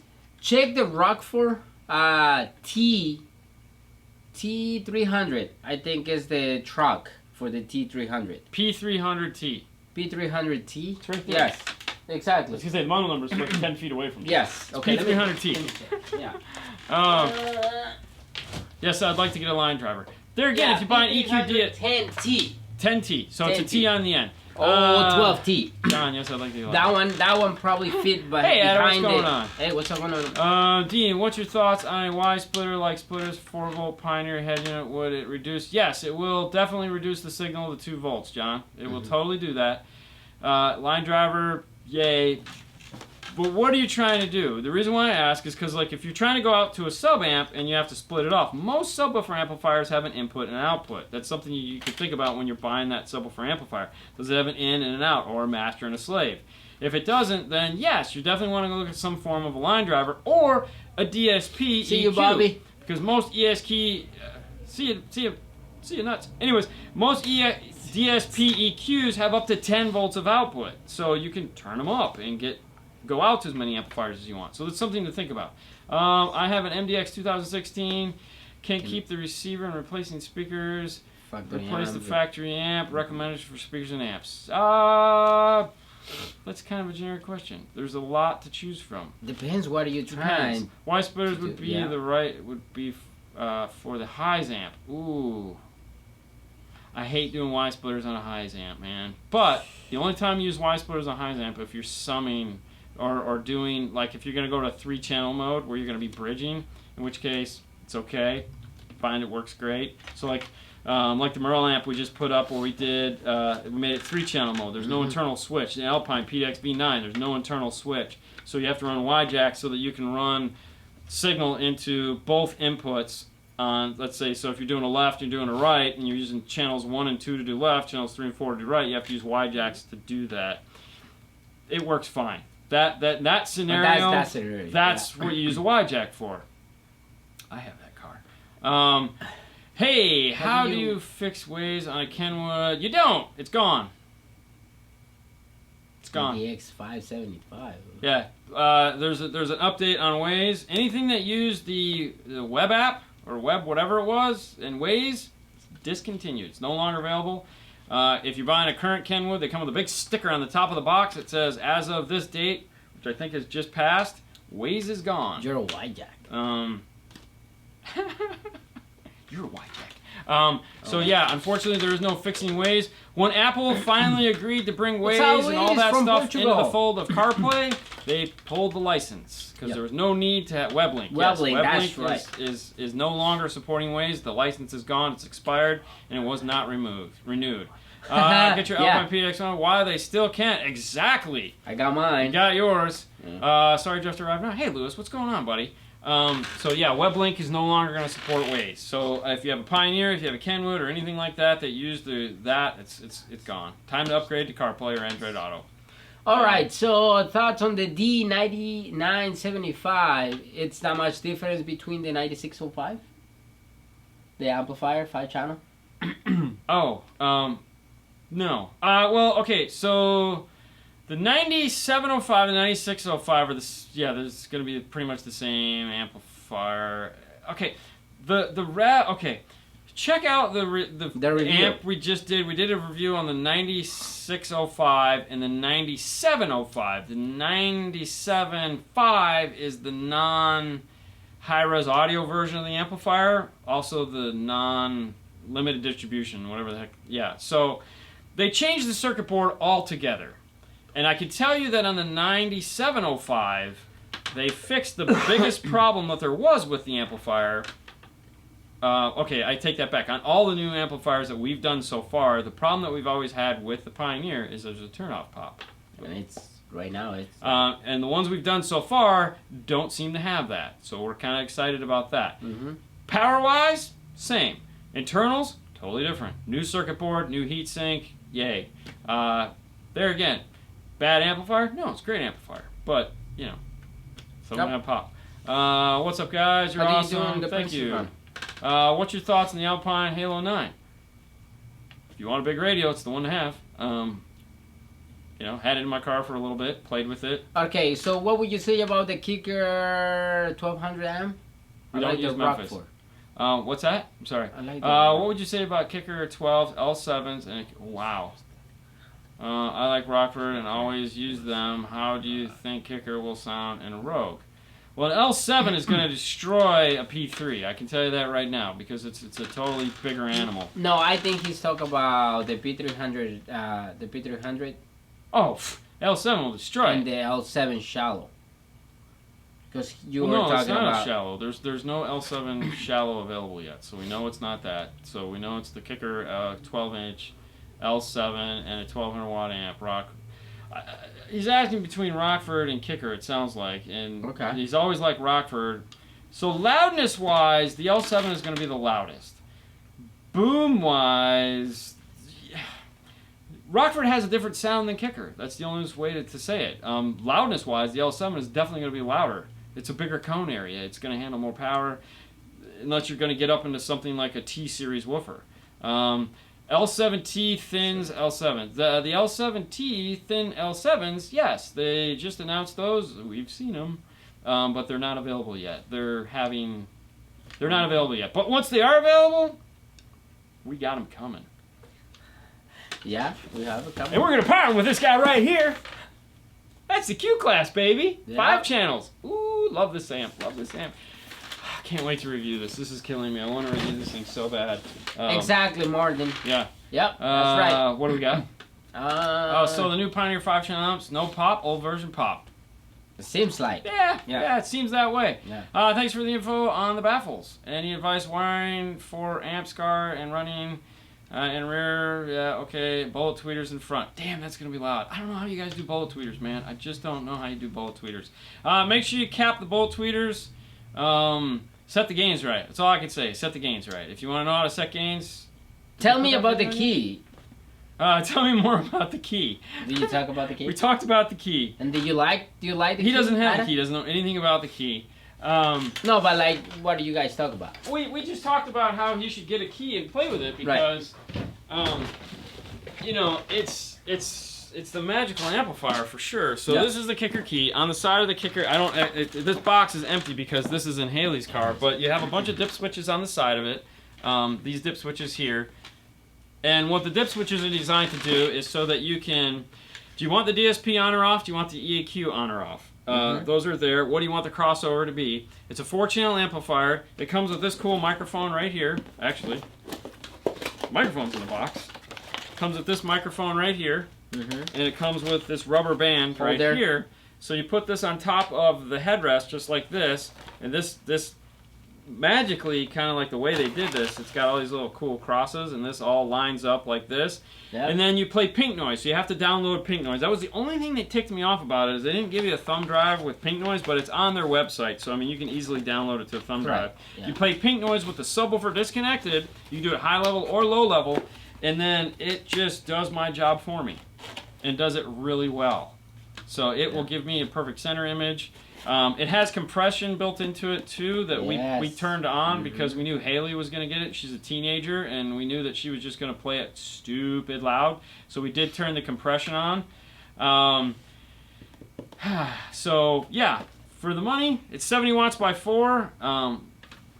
Check the Rockford T300. I think is the truck for the T300. P300T. P300T? It's right there. Yes, exactly. I was going to say the model number is like 10 feet away from you. Yes. Okay. P300T. Yeah. Yes, I'd like to get a line driver. There again, if you buy an EQD... 10T. 10T. So 10T. It's a T on the end. Oh, 12T. John, yes, I'd like to. That one probably fit, but Hey, Adam, what's behind going it. on? Hey, what's going on? Dean, what's your thoughts on a Y splitter like splitters 4-volt Pioneer head unit? Would it reduce? Yes, it will definitely reduce the signal to 2 volts, John. It will totally do that. Line driver, yay. But what are you trying to do? The reason why I ask is because, like, if you're trying to go out to a sub amp and you have to split it off, most subwoofer amplifiers have an input and an output. That's something you can think about when you're buying that subwoofer amplifier. Does it have an in and an out, or a master and a slave? If it doesn't, then yes, you definitely want to look at some form of a line driver or a DSP See EQ. you, Bobby. Because most ESP, see you nuts. Anyways, most DSP EQs have up to 10 volts of output, so you can turn them up and go out to as many amplifiers as you want. So that's something to think about. I have an MDX 2016. Can't keep the receiver and replacing speakers. Replace the factory amp. Recommended for speakers and amps. That's kind of a generic question. There's a lot to choose from. Depends what are you trying. Y splitters would be for the highs amp. Ooh. I hate doing Y splitters on a highs amp, man. But the only time you use Y splitters on a highs amp if you're summing or doing, like, if you're going to go to 3-channel mode where you're going to be bridging, in which case it's okay. Find it works great. So like the Merle amp we just put up where we did, we made it 3-channel mode. There's no internal switch. The Alpine PDX B9, there's no internal switch. So you have to run Y jack so that you can run signal into both inputs on, let's say, so if you're doing a left, you're doing a right, and you're using channels 1 and 2 to do left, channels 3 and 4 to do right, you have to use Y jacks to do that. It works fine. That scenario, that's what you use a Y jack for. I have that car. Hey, how do you fix waves on a Kenwood? You don't. It's gone. It's gone. DX 575. Yeah. There's an update on Waze. Anything that used the web app or web whatever it was and Waze, discontinued. It's no longer available. If you're buying a current Kenwood, they come with a big sticker on the top of the box that says, as of this date, which I think has just passed, Waze is gone. You're a Y jack. You're a Y jack. So yeah, unfortunately there is no fixing Waze. When Apple finally agreed to bring Waze and all that stuff into the fold of CarPlay, they pulled the license because there was no need to have WebLink. WebLink, yes, that's right. is no longer supporting Waze. The license is gone. It's expired and it was not renewed. Get your Alpine PDX on. Why they still can't? Exactly. I got mine. You got yours. Yeah. Sorry, just arrived now. Hey, Lewis, what's going on, buddy? So yeah, WebLink is no longer going to support Waze. So if you have a Pioneer, if you have a Kenwood, or anything like that that used it's gone. Time to upgrade to CarPlay or Android Auto. All right. So thoughts on the D9975? It's not much difference between the 9605, the amplifier 5-channel. No. Well, okay. So the 9705 and 9605 are there's going to be pretty much the same amplifier. Okay. Okay. Check out the amp we just did. We did a review on the 9605 and the 9705. The 97.5 is the non-high-res audio version of the amplifier. Also the non-limited distribution, whatever the heck. Yeah. So they changed the circuit board altogether. And I can tell you that on the 9705, they fixed the biggest problem that there was with the amplifier. Okay, I take that back. On all the new amplifiers that we've done so far, the problem that we've always had with the Pioneer is there's a turnoff pop. And right now it's... and the ones we've done so far don't seem to have that. So we're kind of excited about that. Power-wise, same. Internals, totally different. New circuit board, new heatsink, yay. There again, bad amplifier? No, it's a great amplifier. But, you know, something have pop. What's up, guys? You're awesome. Thank you. What's your thoughts on the Alpine Halo 9? If you want a big radio, it's the one to have. You know, had it in my car for a little bit, played with it. Okay, so what would you say about the Kicker 1200 amp? We don't use Memphis. What's that? I'm sorry. I like what would you say about Kicker 12 L7s? And wow. I like Rockford and always use them. How do you think Kicker will sound in a Rogue? Well, an L7 is going to destroy a P3. I can tell you that right now because it's a totally bigger animal. No, I think he's talking about the P300. The P300. Oh, L7 will destroy And it. the L7 shallow. Because you were No, talking it's not about a shallow. There's no L7 shallow available yet, so we know it's not that. So we know it's the kicker 12-inch L7 and a 1200 watt amp. He's asking between Rockford and kicker. It sounds like, and Okay. he's always like Rockford. So loudness wise, the L7 is going to be the loudest. Boom wise, Rockford has a different sound than kicker. That's the only way to say it. Loudness wise, the L7 is definitely going to be louder. It's a bigger cone area. It's going to handle more power, unless you're going to get up into something like a T-series woofer. L7T thins L7s. The L7T thin L7s, yes, they just announced those. We've seen them, but they're not available yet. They're not available yet. But once they are available, we got them coming. Yeah, we have a couple. And we're going to power them with this guy right here. That's the Q class, baby. Yeah. 5 channels. Ooh, love this amp. Love this amp. Can't wait to review this. This is killing me. I want to review this thing so bad. Exactly, Martin. Yeah. Yep, that's right. What do we got? So the new Pioneer 5-channel amps, no pop, old version pop. It seems like. Yeah, it seems that way. Yeah. Thanks for the info on the baffles. Any advice wiring for amp scar and running in rear? Yeah, okay. Bullet tweeters in front. Damn, that's going to be loud. I don't know how you guys do bullet tweeters, man. I just don't know how you do bullet tweeters. Make sure you cap the bullet tweeters. Set the gains right. That's all I can say. Set the gains right. If you want to know how to set gains... Tell me about the key. Tell me more about the key. Did you talk about the key? We talked about the key. And do you like the key? He doesn't have the key. He doesn't know anything about the key. No, but like, what do you guys talk about? We just talked about how you should get a key and play with it because, you know, it's the magical amplifier for sure. So this is the kicker key. On the side of the kicker, this box is empty because this is in Haley's car, but you have a bunch of dip switches on the side of it. These dip switches here. And what the dip switches are designed to do is so that you can, do you want the DSP on or off? Do you want the EAQ on or off? Those are there. What do you want the crossover to be? It's a 4-channel amplifier. It comes with this cool microphone right here. Actually, microphone's in the box. Comes with this microphone right here. And it comes with this rubber band right here. So you put this on top of the headrest just like this. And this magically, kind of like the way they did this, it's got all these little cool crosses, and this all lines up like this. Yep. And then you play Pink Noise, so you have to download Pink Noise. That was the only thing that ticked me off about it, is they didn't give you a thumb drive with Pink Noise, but it's on their website, so I mean you can easily download it to a thumb drive. Yeah. You play Pink Noise with the subwoofer disconnected, you can do it high level or low level, and then it just does my job for me, and does it really well. So it will give me a perfect center image. It has compression built into it too that we turned on because we knew Haley was going to get it. She's a teenager and we knew that she was just going to play it stupid loud. So we did turn the compression on. So yeah, for the money, it's 70 watts by 4.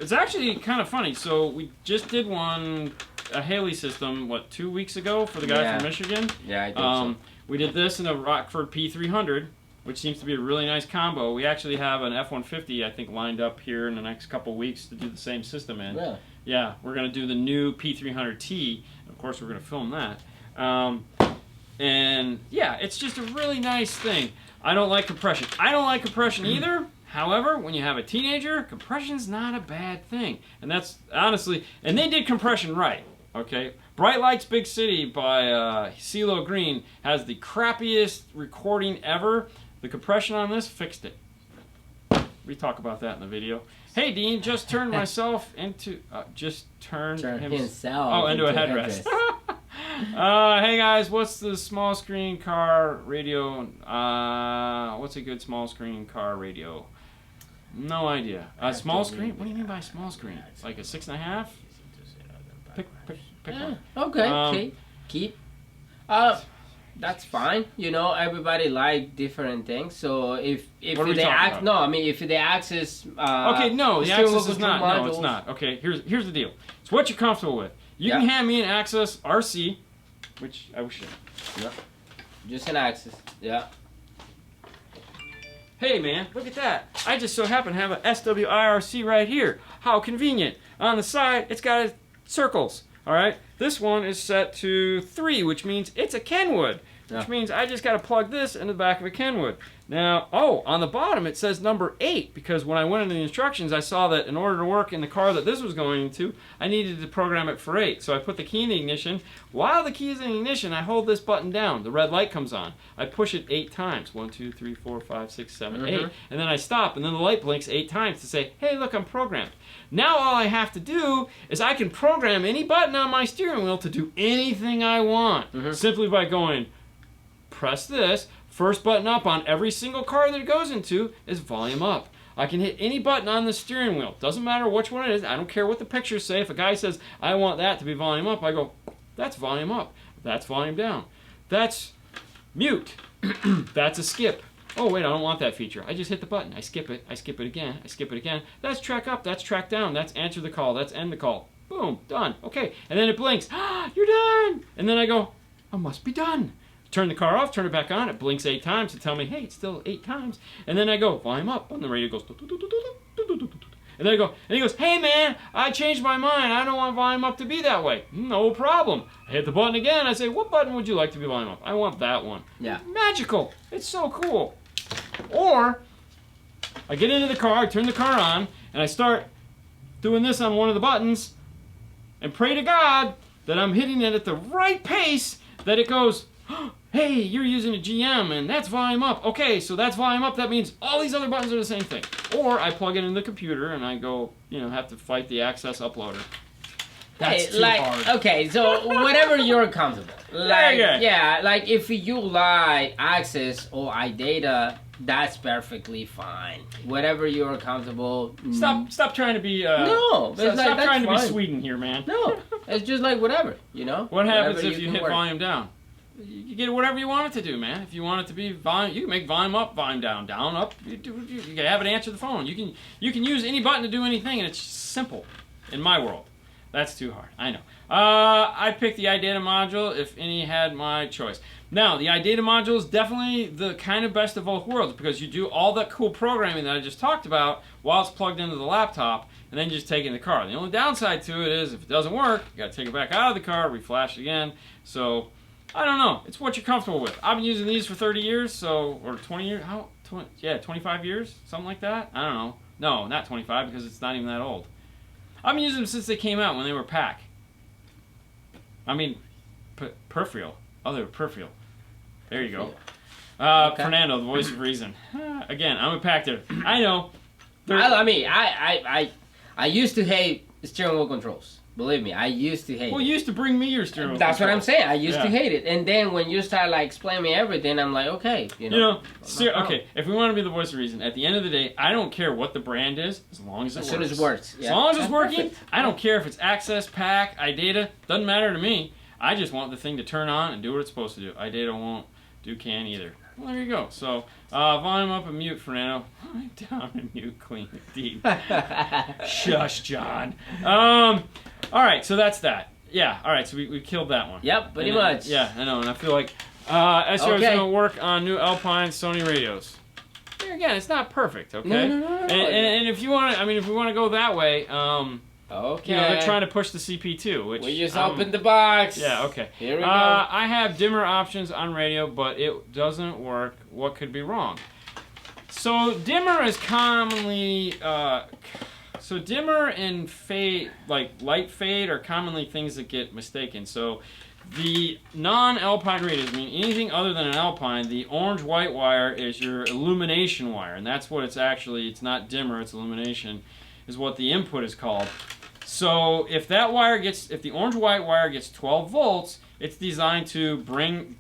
It's actually kind of funny. So we just did a Haley system, 2 weeks ago for the guy from Michigan? Yeah, I think so. We did this in a Rockford P300. Which seems to be a really nice combo. We actually have an F-150, I think, lined up here in the next couple weeks to do the same system in. Really? Yeah, we're going to do the new P300T. Of course, we're going to film that. And, yeah, it's just a really nice thing. I don't like compression. I don't like compression either. However, when you have a teenager, compression's not a bad thing. And that's, honestly, and they did compression right, okay? Bright Lights Big City by CeeLo Green has the crappiest recording ever. The compression on this fixed it. We talk about that in the video. Hey, Dean, just turned myself into... turned himself into a headrest. Hey, guys, what's the small screen car radio? What's a good small screen car radio? No idea. Small screen? What do you mean by small screen? Like a 6.5? Pick one. Okay, keep. That's fine. You know, everybody like different things. So if the axis. Okay, no, the axis is not. No, it's not. Okay, here's the deal. It's what you're comfortable with. You can hand me an Axis RC, which I wish. Yeah. Just an Axis. Yeah. hey man, look at that. I just so happen to have a SWIRC right here. How convenient. On the side, it's got circles. All right, this one is set to 3, which means it's a Kenwood, which means I just got to plug this in the back of a Kenwood. Now, on the bottom it says number 8, because when I went into the instructions, I saw that in order to work in the car that this was going into, I needed to program it for 8. So I put the key in the ignition. While the key is in the ignition, I hold this button down. The red light comes on. I push it 8 times. 1, 2, 3, 4, 5, 6, 7, 8. And then I stop, and then the light blinks 8 times to say, hey, look, I'm programmed. Now all I have to do is I can program any button on my steering wheel to do anything I want. Simply by going, press this. First button up on every single car that it goes into is volume up. I can hit any button on the steering wheel. Doesn't matter which one it is. I don't care what the pictures say. If a guy says, I want that to be volume up, I go, that's volume up. That's volume down. That's mute. That's a skip. Oh, wait, I don't want that feature. I just hit the button. I skip it. I skip it again. I skip it again. That's track up. That's track down. That's answer the call. That's end the call. Boom. Done. Okay. And then it blinks. You're done. And then I go, I must be done. Turn the car off, turn it back on, it blinks 8 times to tell me, hey, it's still 8 times. And then I go, volume up, and the radio goes, and then I go, and he goes, hey man, I changed my mind, I don't want volume up to be that way. No problem. I hit the button again, I say, what button would you like to be volume up? I want that one. Yeah. Magical. It's so cool. Or, I get into the car, I turn the car on, and I start doing this on one of the buttons, and pray to God that I'm hitting it at the right pace, that it goes, hey, you're using a GM, and that's volume up. Okay, so that's volume up. That means all these other buttons are the same thing. Or I plug it in the computer, and I go, have to fight the Access uploader. That's too hard. Okay, so whatever you're comfortable. Like if you like Access or iData, that's perfectly fine. Whatever you're comfortable. Stop trying to be. No, stop trying to be Sweden here, man. No, it's just like whatever. What happens if you hit volume down? You get whatever you want it to do, man. If you want it to be volume, you can make volume up, volume down, down, up. You can have it answer the phone. You can use any button to do anything, and it's simple. In my world, that's too hard. I know. I picked the iData module if any had my choice. Now, the iData module is definitely the kind of best of both worlds because you do all that cool programming that I just talked about while it's plugged into the laptop, and then you just take it in the car. The only downside to it is if it doesn't work, you got to take it back out of the car, reflash it again. So. I don't know. It's what you're comfortable with. I've been using these for 30 years, or 20 years. 25 years, something like that. I don't know. No, not 25 because it's not even that old. I've been using them since they came out when they were PAC. I mean, peripheral. Oh, they were peripheral. There you go. Okay. Fernando, the voice of reason. Again, I'm a PAC there. I know. I used to hate steering wheel controls. Believe me, I used to hate it. Well, you used to bring me your steering wheel. That's what I'm saying. I used to hate it. And then when you start explaining me everything, I'm like, okay. Okay, if we want to be the voice of reason, at the end of the day, I don't care what the brand is, as long as it works. As soon as it works. As long as it's working, I don't care if it's Access, PAC, iData. Doesn't matter to me. I just want the thing to turn on and do what it's supposed to do. iData won't do can either. Well, there you go. So, volume up and mute, Fernando. Volume down and mute, clean, deep. Shush, John. All right, so that's that. Yeah, all right, so we killed that one. Yep, pretty much. Yeah, I know, and I feel like SR's going to work on new Alpine Sony radios. Here again, it's not perfect, okay? No. And if you want to, if we want to go that way, okay. They're trying to push the CP2, which... We just opened the box. Yeah, okay. Here we go. I have dimmer options on radio, but it doesn't work. What could be wrong? So dimmer is commonly... So dimmer and fade, light fade, are commonly things that get mistaken. So the non-Alpine radios, anything other than an Alpine, the orange-white wire is your illumination wire, and that's what it's actually. It's not dimmer, it's illumination, is what the input is called. So if that wire if the orange-white wire gets 12 volts, it's designed to bring,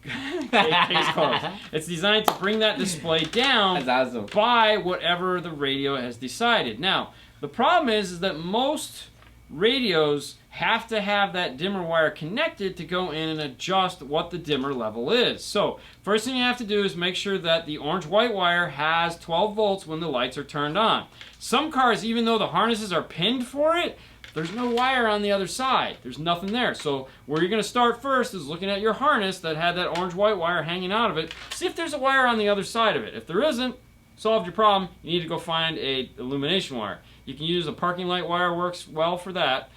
it's designed to bring that display down. That's awesome. By whatever the radio has decided. Now, the problem is that most radios have to have that dimmer wire connected to go in and adjust what the dimmer level is. So, first thing you have to do is make sure that the orange-white wire has 12 volts when the lights are turned on. Some cars, even though the harnesses are pinned for it, there's no wire on the other side. There's nothing there. So where you're going to start first is looking at your harness that had that orange-white wire hanging out of it. See if there's a wire on the other side of it. If there isn't, solved your problem. You need to go find a illumination wire. You can use a parking light wire, works well for that.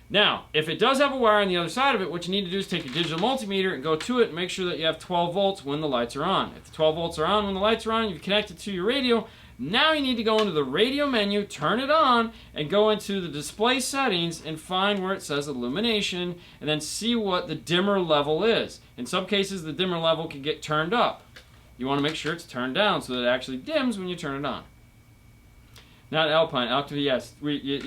Now, if it does have a wire on the other side of it, what you need to do is take your digital multimeter and go to it and make sure that you have 12 volts when the lights are on. If the 12 volts are on when the lights are on, you've connected to your radio. Now you need to go into the radio menu, turn it on, and go into the display settings and find where it says illumination, and then see what the dimmer level is. In some cases, the dimmer level can get turned up. You want to make sure it's turned down so that it actually dims when you turn it on. Not Alpine. Yes, we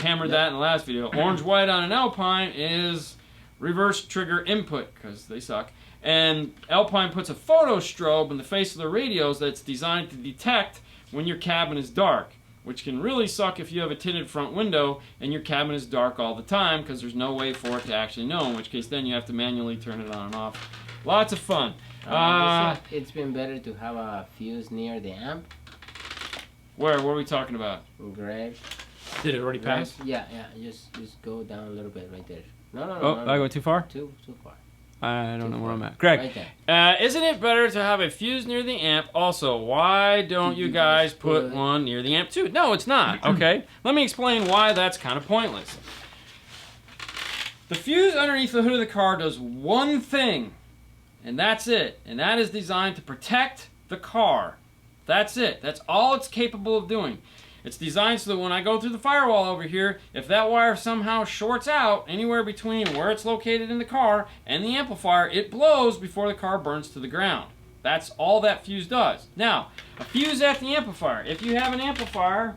hammered that in the last video. Orange-white on an Alpine is reverse trigger input, because they suck. And Alpine puts a photo strobe in the face of the radios that's designed to detect when your cabin is dark, which can really suck if you have a tinted front window and your cabin is dark all the time, because there's no way for it to actually know, in which case then you have to manually turn it on and off. Lots of fun. It's been better to have a fuse near the amp. Where? What are we talking about? Greg. Did it already pass? Yeah. Just go down a little bit right there. No. I go too far? Too far. I don't know where I'm at. Greg. Right there. Isn't it better to have a fuse near the amp? Also, why don't you guys put one near the amp too? No, it's not. Okay. Let me explain why that's kind of pointless. The fuse underneath the hood of the car does one thing, and that's it. And that is designed to protect the car. That's it. That's all it's capable of doing. It's designed so that when I go through the firewall over here, if that wire somehow shorts out anywhere between where it's located in the car and the amplifier, it blows before the car burns to the ground. That's all that fuse does. Now, a fuse at the amplifier. If you have an amplifier,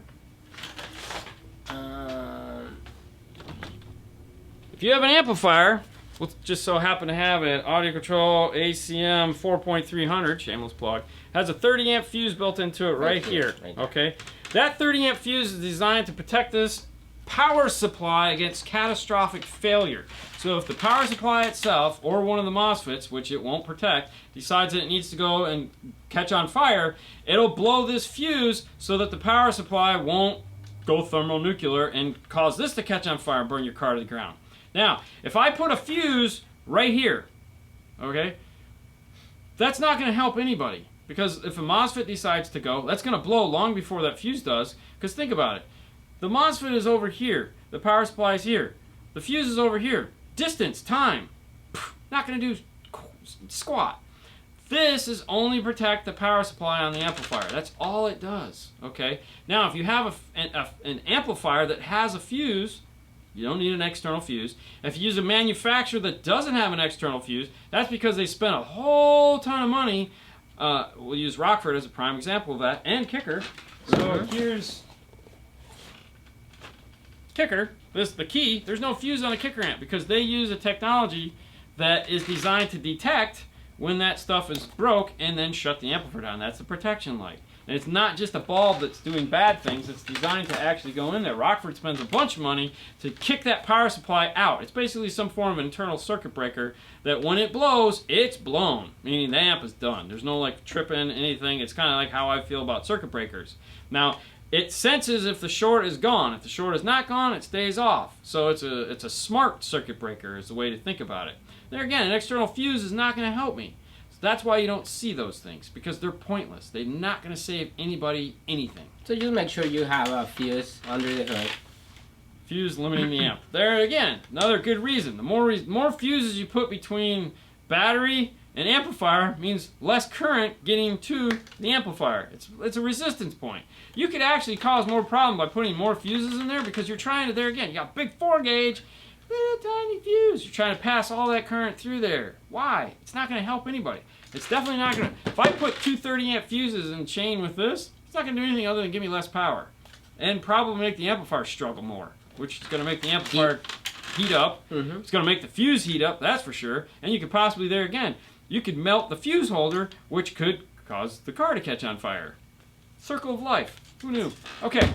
we'll just so happen to have an audio control ACM 4.300, shameless plug, has a 30 amp fuse built into it right here. Okay, that 30 amp fuse is designed to protect this power supply against catastrophic failure. So if the power supply itself, or one of the MOSFETs, which it won't protect, decides that it needs to go and catch on fire, it'll blow this fuse so that the power supply won't go thermonuclear and cause this to catch on fire and burn your car to the ground. Now, if I put a fuse right here, okay, that's not going to help anybody. Because if a MOSFET decides to go, that's going to blow long before that fuse does. Because think about it. The MOSFET is over here. The power supply is here. The fuse is over here. Distance, time, not going to do squat. This is only protect the power supply on the amplifier. That's all it does. Okay. Now, if you have an amplifier that has a fuse, you don't need an external fuse. If you use a manufacturer that doesn't have an external fuse, that's because they spent a whole ton of money. We'll use Rockford as a prime example of that, and Kicker. So here's Kicker. This the key. There's no fuse on a Kicker amp because they use a technology that is designed to detect when that stuff is broke and then shut the amplifier down. That's the protection light. And it's not just a bulb that's doing bad things. It's designed to actually go in there. Rockford spends a bunch of money to kick that power supply out. It's basically some form of internal circuit breaker that when it blows, it's blown. Meaning the amp is done. There's no like tripping, anything. It's kind of like how I feel about circuit breakers. Now, it senses if the short is gone. If the short is not gone, it stays off. So it's a smart circuit breaker is the way to think about it. There again, an external fuse is not going to help me. That's why you don't see those things, because they're pointless. They're not going to save anybody anything. So just make sure you have a fuse under the hood. Fuse limiting the amp. There again, another good reason. The more fuses you put between battery and amplifier means less current getting to the amplifier. It's a resistance point. You could actually cause more problem by putting more fuses in there because you're trying to, there again, you got big 4 gauge, little tiny fuse. You're trying to pass all that current through there. Why? It's not going to help anybody. It's definitely not going to... If I put 2 30 amp fuses in chain with this, it's not going to do anything other than give me less power. And probably make the amplifier struggle more, which is going to make the amplifier heat up. It's going to make the fuse heat up, that's for sure. And you could possibly, there again, you could melt the fuse holder, which could cause the car to catch on fire. Circle of life. Who knew? Okay.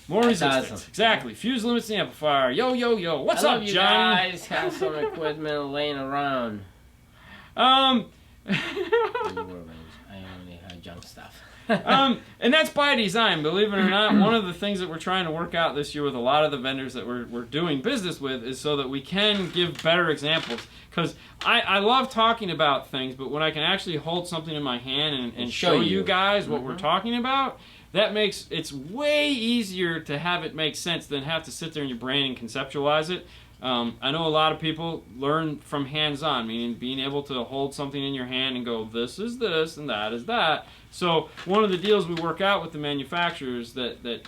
More resistance. Awesome. Exactly. Fuse limits the amplifier. Yo, yo, yo. What's up, Johnny? You guys have some equipment laying around. I only had junk stuff. And that's by design, believe it or not. One of the things that we're trying to work out this year with a lot of the vendors that we're doing business with is so that we can give better examples. Because I love talking about things, but when I can actually hold something in my hand and show you guys what we're talking about, that makes it's way easier to have it make sense than have to sit there in your brain and conceptualize it. I know a lot of people learn from hands-on, meaning being able to hold something in your hand and go, this is this and that is that. So one of the deals we work out with the manufacturers that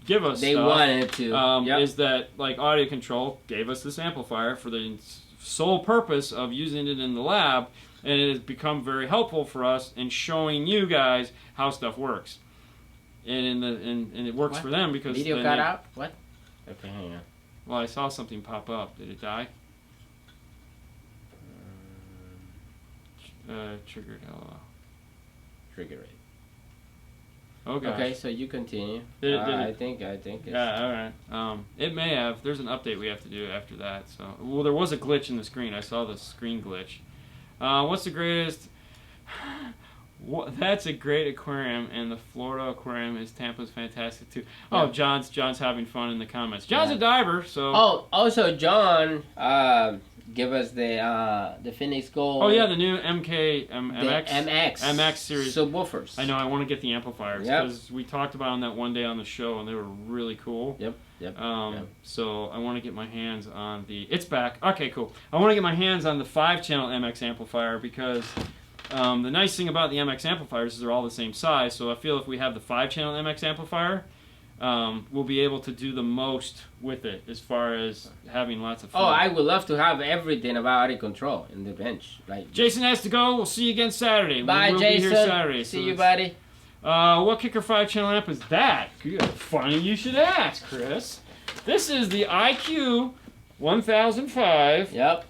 give us they stuff, wanted to is that like Audio Control gave us this amplifier for the sole purpose of using it in the lab, and it has become very helpful for us in showing you guys how stuff works. And it works for them because video cut out. What? Okay, hang on. Well, I saw something pop up. Did it die? Triggered. LOL. Trigger it. Oh gosh. Okay, so you continue. Did it? I think it's... Yeah, all right. It may have. There's an update we have to do after that. So, well, there was a glitch in the screen. I saw the screen glitch. What's the greatest? That's a great aquarium, and the Florida aquarium is Tampa's fantastic too. Oh, Yeah. John's having fun in the comments. John's a diver, so. Oh, also John, give us the Phoenix Gold. Oh yeah, the new MX MX series. subwoofers. I know. I want to get the amplifiers Yep. because we talked about them that one day on the show, and they were really cool. Yep. So I want to get my hands on the. It's back. Okay, cool. I want to get my hands on the 5-channel MX amplifier because the nice thing about the MX amplifiers is they're all the same size. So I feel if we have the 5-channel MX amplifier, we'll be able to do the most with it as far as having lots of fun. Oh, I would love to have everything about audio control in the bench. Like Jason has to go. We'll see you again Saturday. Bye, we'll Jason. Be here Saturday, See you, buddy. What Kicker 5-channel amp is that? Good. Funny you should ask, Chris. This is the IQ 1005 Yep.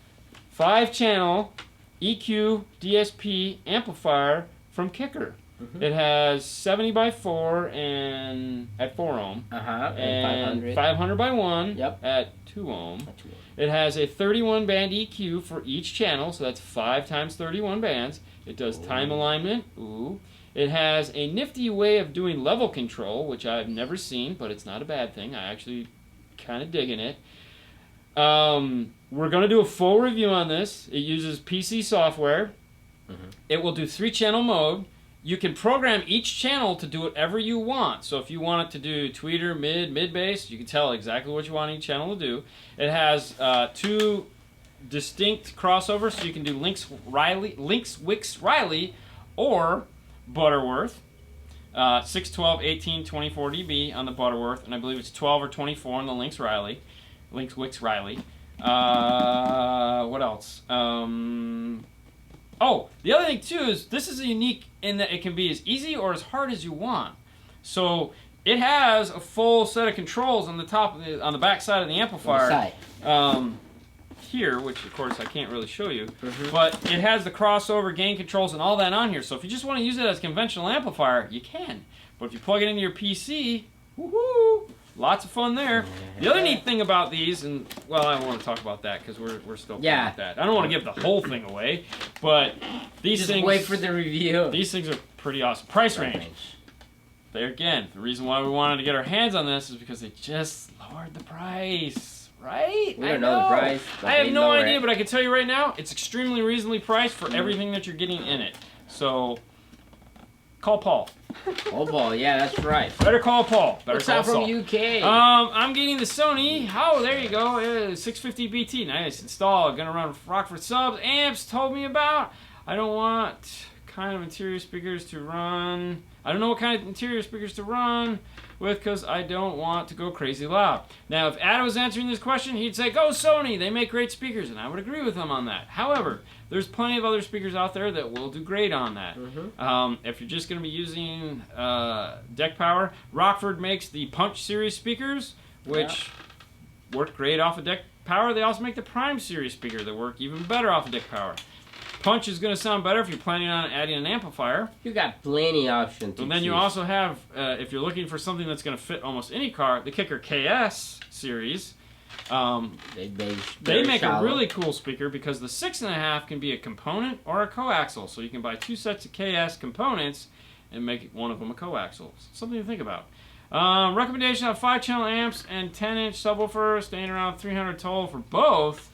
5-channel EQ DSP amplifier from Kicker. Mm-hmm. It has 70 by 4 and at 4 ohm. And 500 by 1 Yep. at 2 ohm. It has a 31 band EQ for each channel, so that's 5 times 31 bands. It does time alignment. Ooh. It has a nifty way of doing level control, which I've never seen, but it's not a bad thing. I actually kind of digging it. We're going to do a full review on this. It uses PC software. Mm-hmm. It will do 3-channel mode. You can program each channel to do whatever you want. So if you want it to do tweeter, mid-bass, you can tell exactly what you want each channel to do. It has 2 distinct crossovers, so you can do Links Wicks Riley or Butterworth. 6, 12, 18, 24 dB on the Butterworth, and I believe it's 12 or 24 on the Links Wicks Riley. What else? Oh, the other thing too is this is unique in that it can be as easy or as hard as you want. So it has a full set of controls on the top of on the back side of the amplifier. Here, which of course I can't really show you, but it has the crossover gain controls and all that on here. So if you just want to use it as a conventional amplifier, you can. But if you plug it into your PC, woohoo! Lots of fun there. The other neat thing about these, and well, I don't want to talk about that because we're still playing with that. I don't want to give the whole thing away, but these things. Just wait for the review. These things are pretty awesome. Price range. There again, the reason why we wanted to get our hands on this is because they just lowered the price. Right? We don't know the price. I have no idea, but I can tell you right now, it's extremely reasonably priced for everything that you're getting in it. So, call Paul. Call Paul, yeah, that's right. Better call Paul. Better What's call out from Saul. UK? I'm getting the Sony. Oh, there you go. 650 BT. Nice. Installed. Gonna run Rockford subs. Amps told me about. I don't want kind of interior speakers to run. I don't know what kind of interior speakers to run with because I don't want to go crazy loud. Now, if Adam was answering this question, he'd say, go Sony, they make great speakers, and I would agree with him on that. However, there's plenty of other speakers out there that will do great on that. If you're just going to be using deck power, Rockford makes the Punch series speakers, which work great off of deck power. They also make the Prime series speaker that work even better off of deck power. Punch is going to sound better if you're planning on adding an amplifier. You got plenty of options. And then you also have, if you're looking for something that's going to fit almost any car, the Kicker KS series. They make a really cool speaker because the 6.5 can be a component or a coaxial. So you can buy 2 sets of KS components and make one of them a coaxial. Something to think about. Recommendation of 5-channel amps and 10-inch subwoofer, staying around 300 total for both.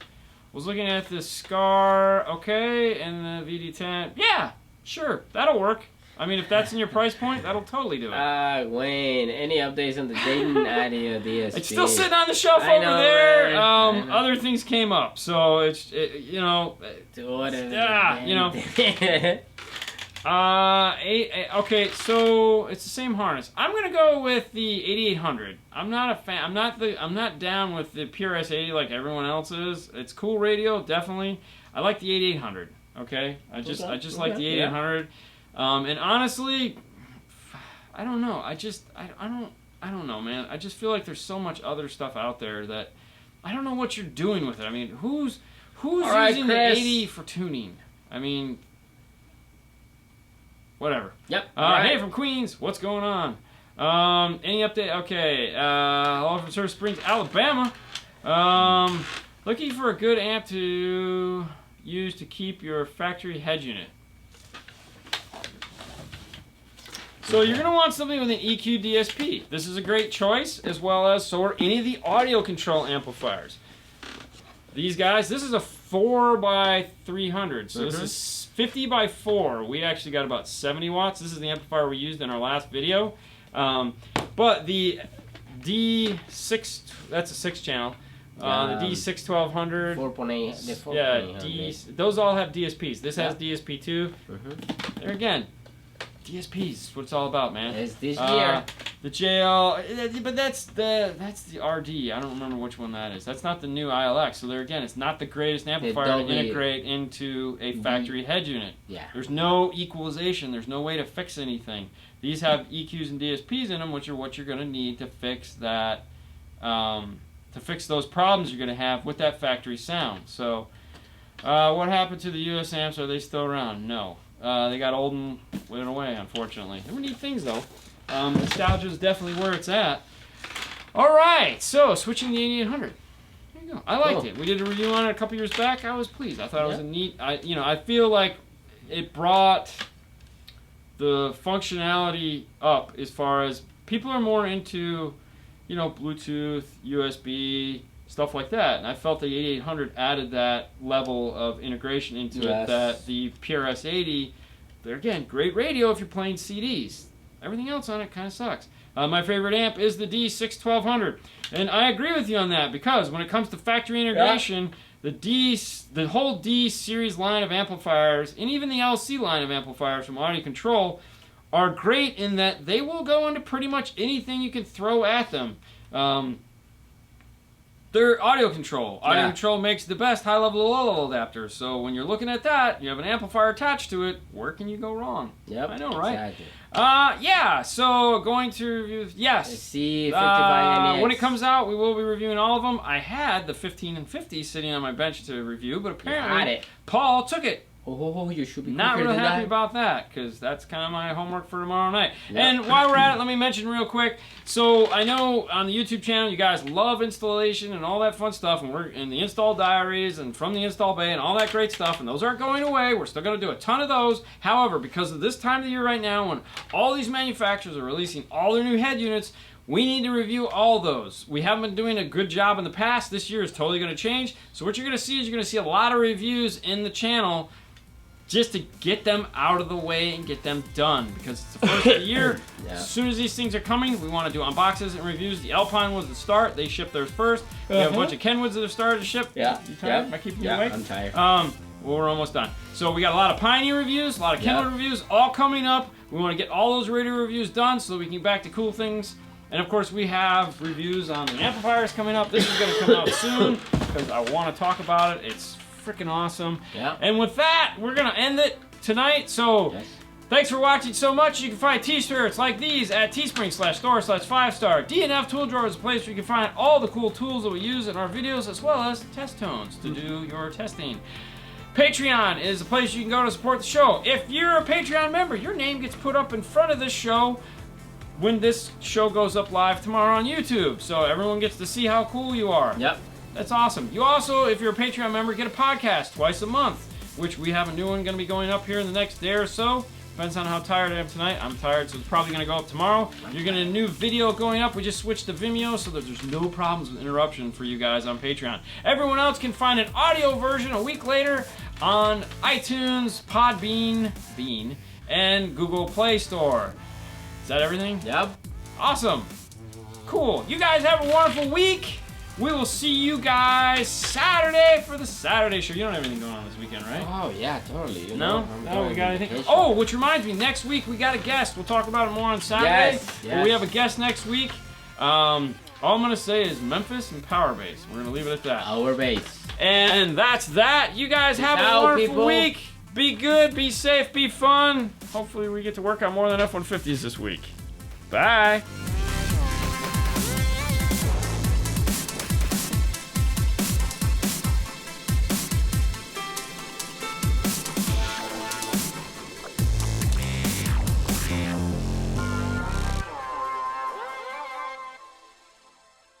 Was looking at the Scar, okay, and the VD10. Yeah, sure, that'll work. I mean, if that's in your price point, that'll totally do it. Wayne, any updates on the Dayton Audio DSP? It's still sitting on the shelf over there. Other things came up, so it's, you know. Okay, so it's the same harness. I'm gonna go with the 8800. I'm not a fan. I'm not down with the Pure S80 like everyone else is. It's cool radio, definitely. I like the 8800. Okay, I just like the 8800. And honestly, I don't know. I don't know, man. I just feel like there's so much other stuff out there that I don't know what you're doing with it. I mean, who's using the 80 for tuning? I mean. Whatever. Yep. Hey, from Queens, what's going on? Any update? Okay. Hello from Surf Springs, Alabama. Looking for a good amp to use to keep your factory head unit. So you're going to want something with an EQ DSP. This is a great choice, as well as so are any of the audio control amplifiers. These guys, this is a 4x300, so this is 50 by 4. We actually got about 70 watts. This is the amplifier we used in our last video. But the D6, that's a 6 channel. The D6 1200. 4.8. Yeah, those all have DSPs. This has DSP too. There again, DSPs, what it's all about, man. It's this year. The JL, but that's the RD. I don't remember which one that is. That's not the new ILX. So there again, it's not the greatest amplifier to integrate into a factory head unit. Yeah. There's no equalization. There's no way to fix anything. These have EQs and DSPs in them, which are what you're going to need to fix that, to fix those problems you're going to have with that factory sound. So, what happened to the US amps? Are they still around? No. They got old and went away, unfortunately. They were neat things, though. Nostalgia is definitely where it's at. All right, so switching the 8800. There you go. I liked it. We did a review on it a couple years back. I was pleased. I thought it was a neat. I feel like it brought the functionality up as far as people are more into, Bluetooth, USB, stuff like that. And I felt the 8800 added that level of integration into it that the Pure S80, they're again, great radio if you're playing CDs. Everything else on it kind of sucks. My favorite amp is the D6 1200. And I agree with you on that because when it comes to factory integration, the whole D series line of amplifiers and even the LC line of amplifiers from Audio Control are great in that they will go into pretty much anything you can throw at them. They're Audio Control. Audio Control makes the best high-level to low-level adapter. So when you're looking at that, you have an amplifier attached to it. Where can you go wrong? Yep. I know, right? Exactly. So going to review, yes. C55NEX. When it comes out, we will be reviewing all of them. I had the 15 and 50 sitting on my bench to review, but apparently Paul took it. Oh, you should be not really happy about that because that's kind of my homework for tomorrow night. Yep. And while we're at it, let me mention real quick. So I know on the YouTube channel you guys love installation and all that fun stuff, and we're in the install diaries and from the install bay and all that great stuff, and those aren't going away. We're still going to do a ton of those. However, because of this time of the year right now when all these manufacturers are releasing all their new head units, we need to review all those. We haven't been doing a good job in the past. This year is totally going to change. So what you're going to see is you're going to see a lot of reviews in the channel just to get them out of the way and get them done because it's the first of the year. As soon as these things are coming, we want to do unboxes and reviews. The Alpine was the start. They shipped theirs first. We have a bunch of Kenwoods that have started to ship. Yeah. You tired? Am I keeping you awake? I'm tired. Well, we're almost done. So we got a lot of Pioneer reviews, a lot of Kenwood reviews, all coming up. We want to get all those radio reviews done so we can get back to cool things. And of course, we have reviews on the amplifiers coming up. This is going to come out soon because I want to talk about it. It's freaking awesome. Yeah. And with that, we're going to end it tonight. So thanks for watching so much. You can find t-shirts like these at teespring.store/5star. DNF Tool Drawer is a place where you can find all the cool tools that we use in our videos as well as test tones to do your testing. Patreon is a place you can go to support the show. If you're a Patreon member, your name gets put up in front of this show when this show goes up live tomorrow on YouTube, so everyone gets to see how cool you are. Yep. That's awesome. You also, if you're a Patreon member, get a podcast twice a month, which we have a new one going to be going up here in the next day or so. Depends on how tired I am tonight. I'm tired, so it's probably going to go up tomorrow. You're going to get a new video going up. We just switched to Vimeo so that there's no problems with interruption for you guys on Patreon. Everyone else can find an audio version a week later on iTunes, Podbean, and Google Play Store. Is that everything? Yep. Awesome. Cool. You guys have a wonderful week. We will see you guys Saturday for the Saturday show. You don't have anything going on this weekend, right? Oh, yeah, totally. No? Oh, we got anything? Oh, which reminds me, next week we got a guest. We'll talk about it more on Saturday. Yes. But we have a guest next week. All I'm going to say is Memphis and Power Base. We're going to leave it at that. Our base. And that's that. You guys have a wonderful week. Be good, be safe, be fun. Hopefully we get to work on more than F-150s this week. Bye.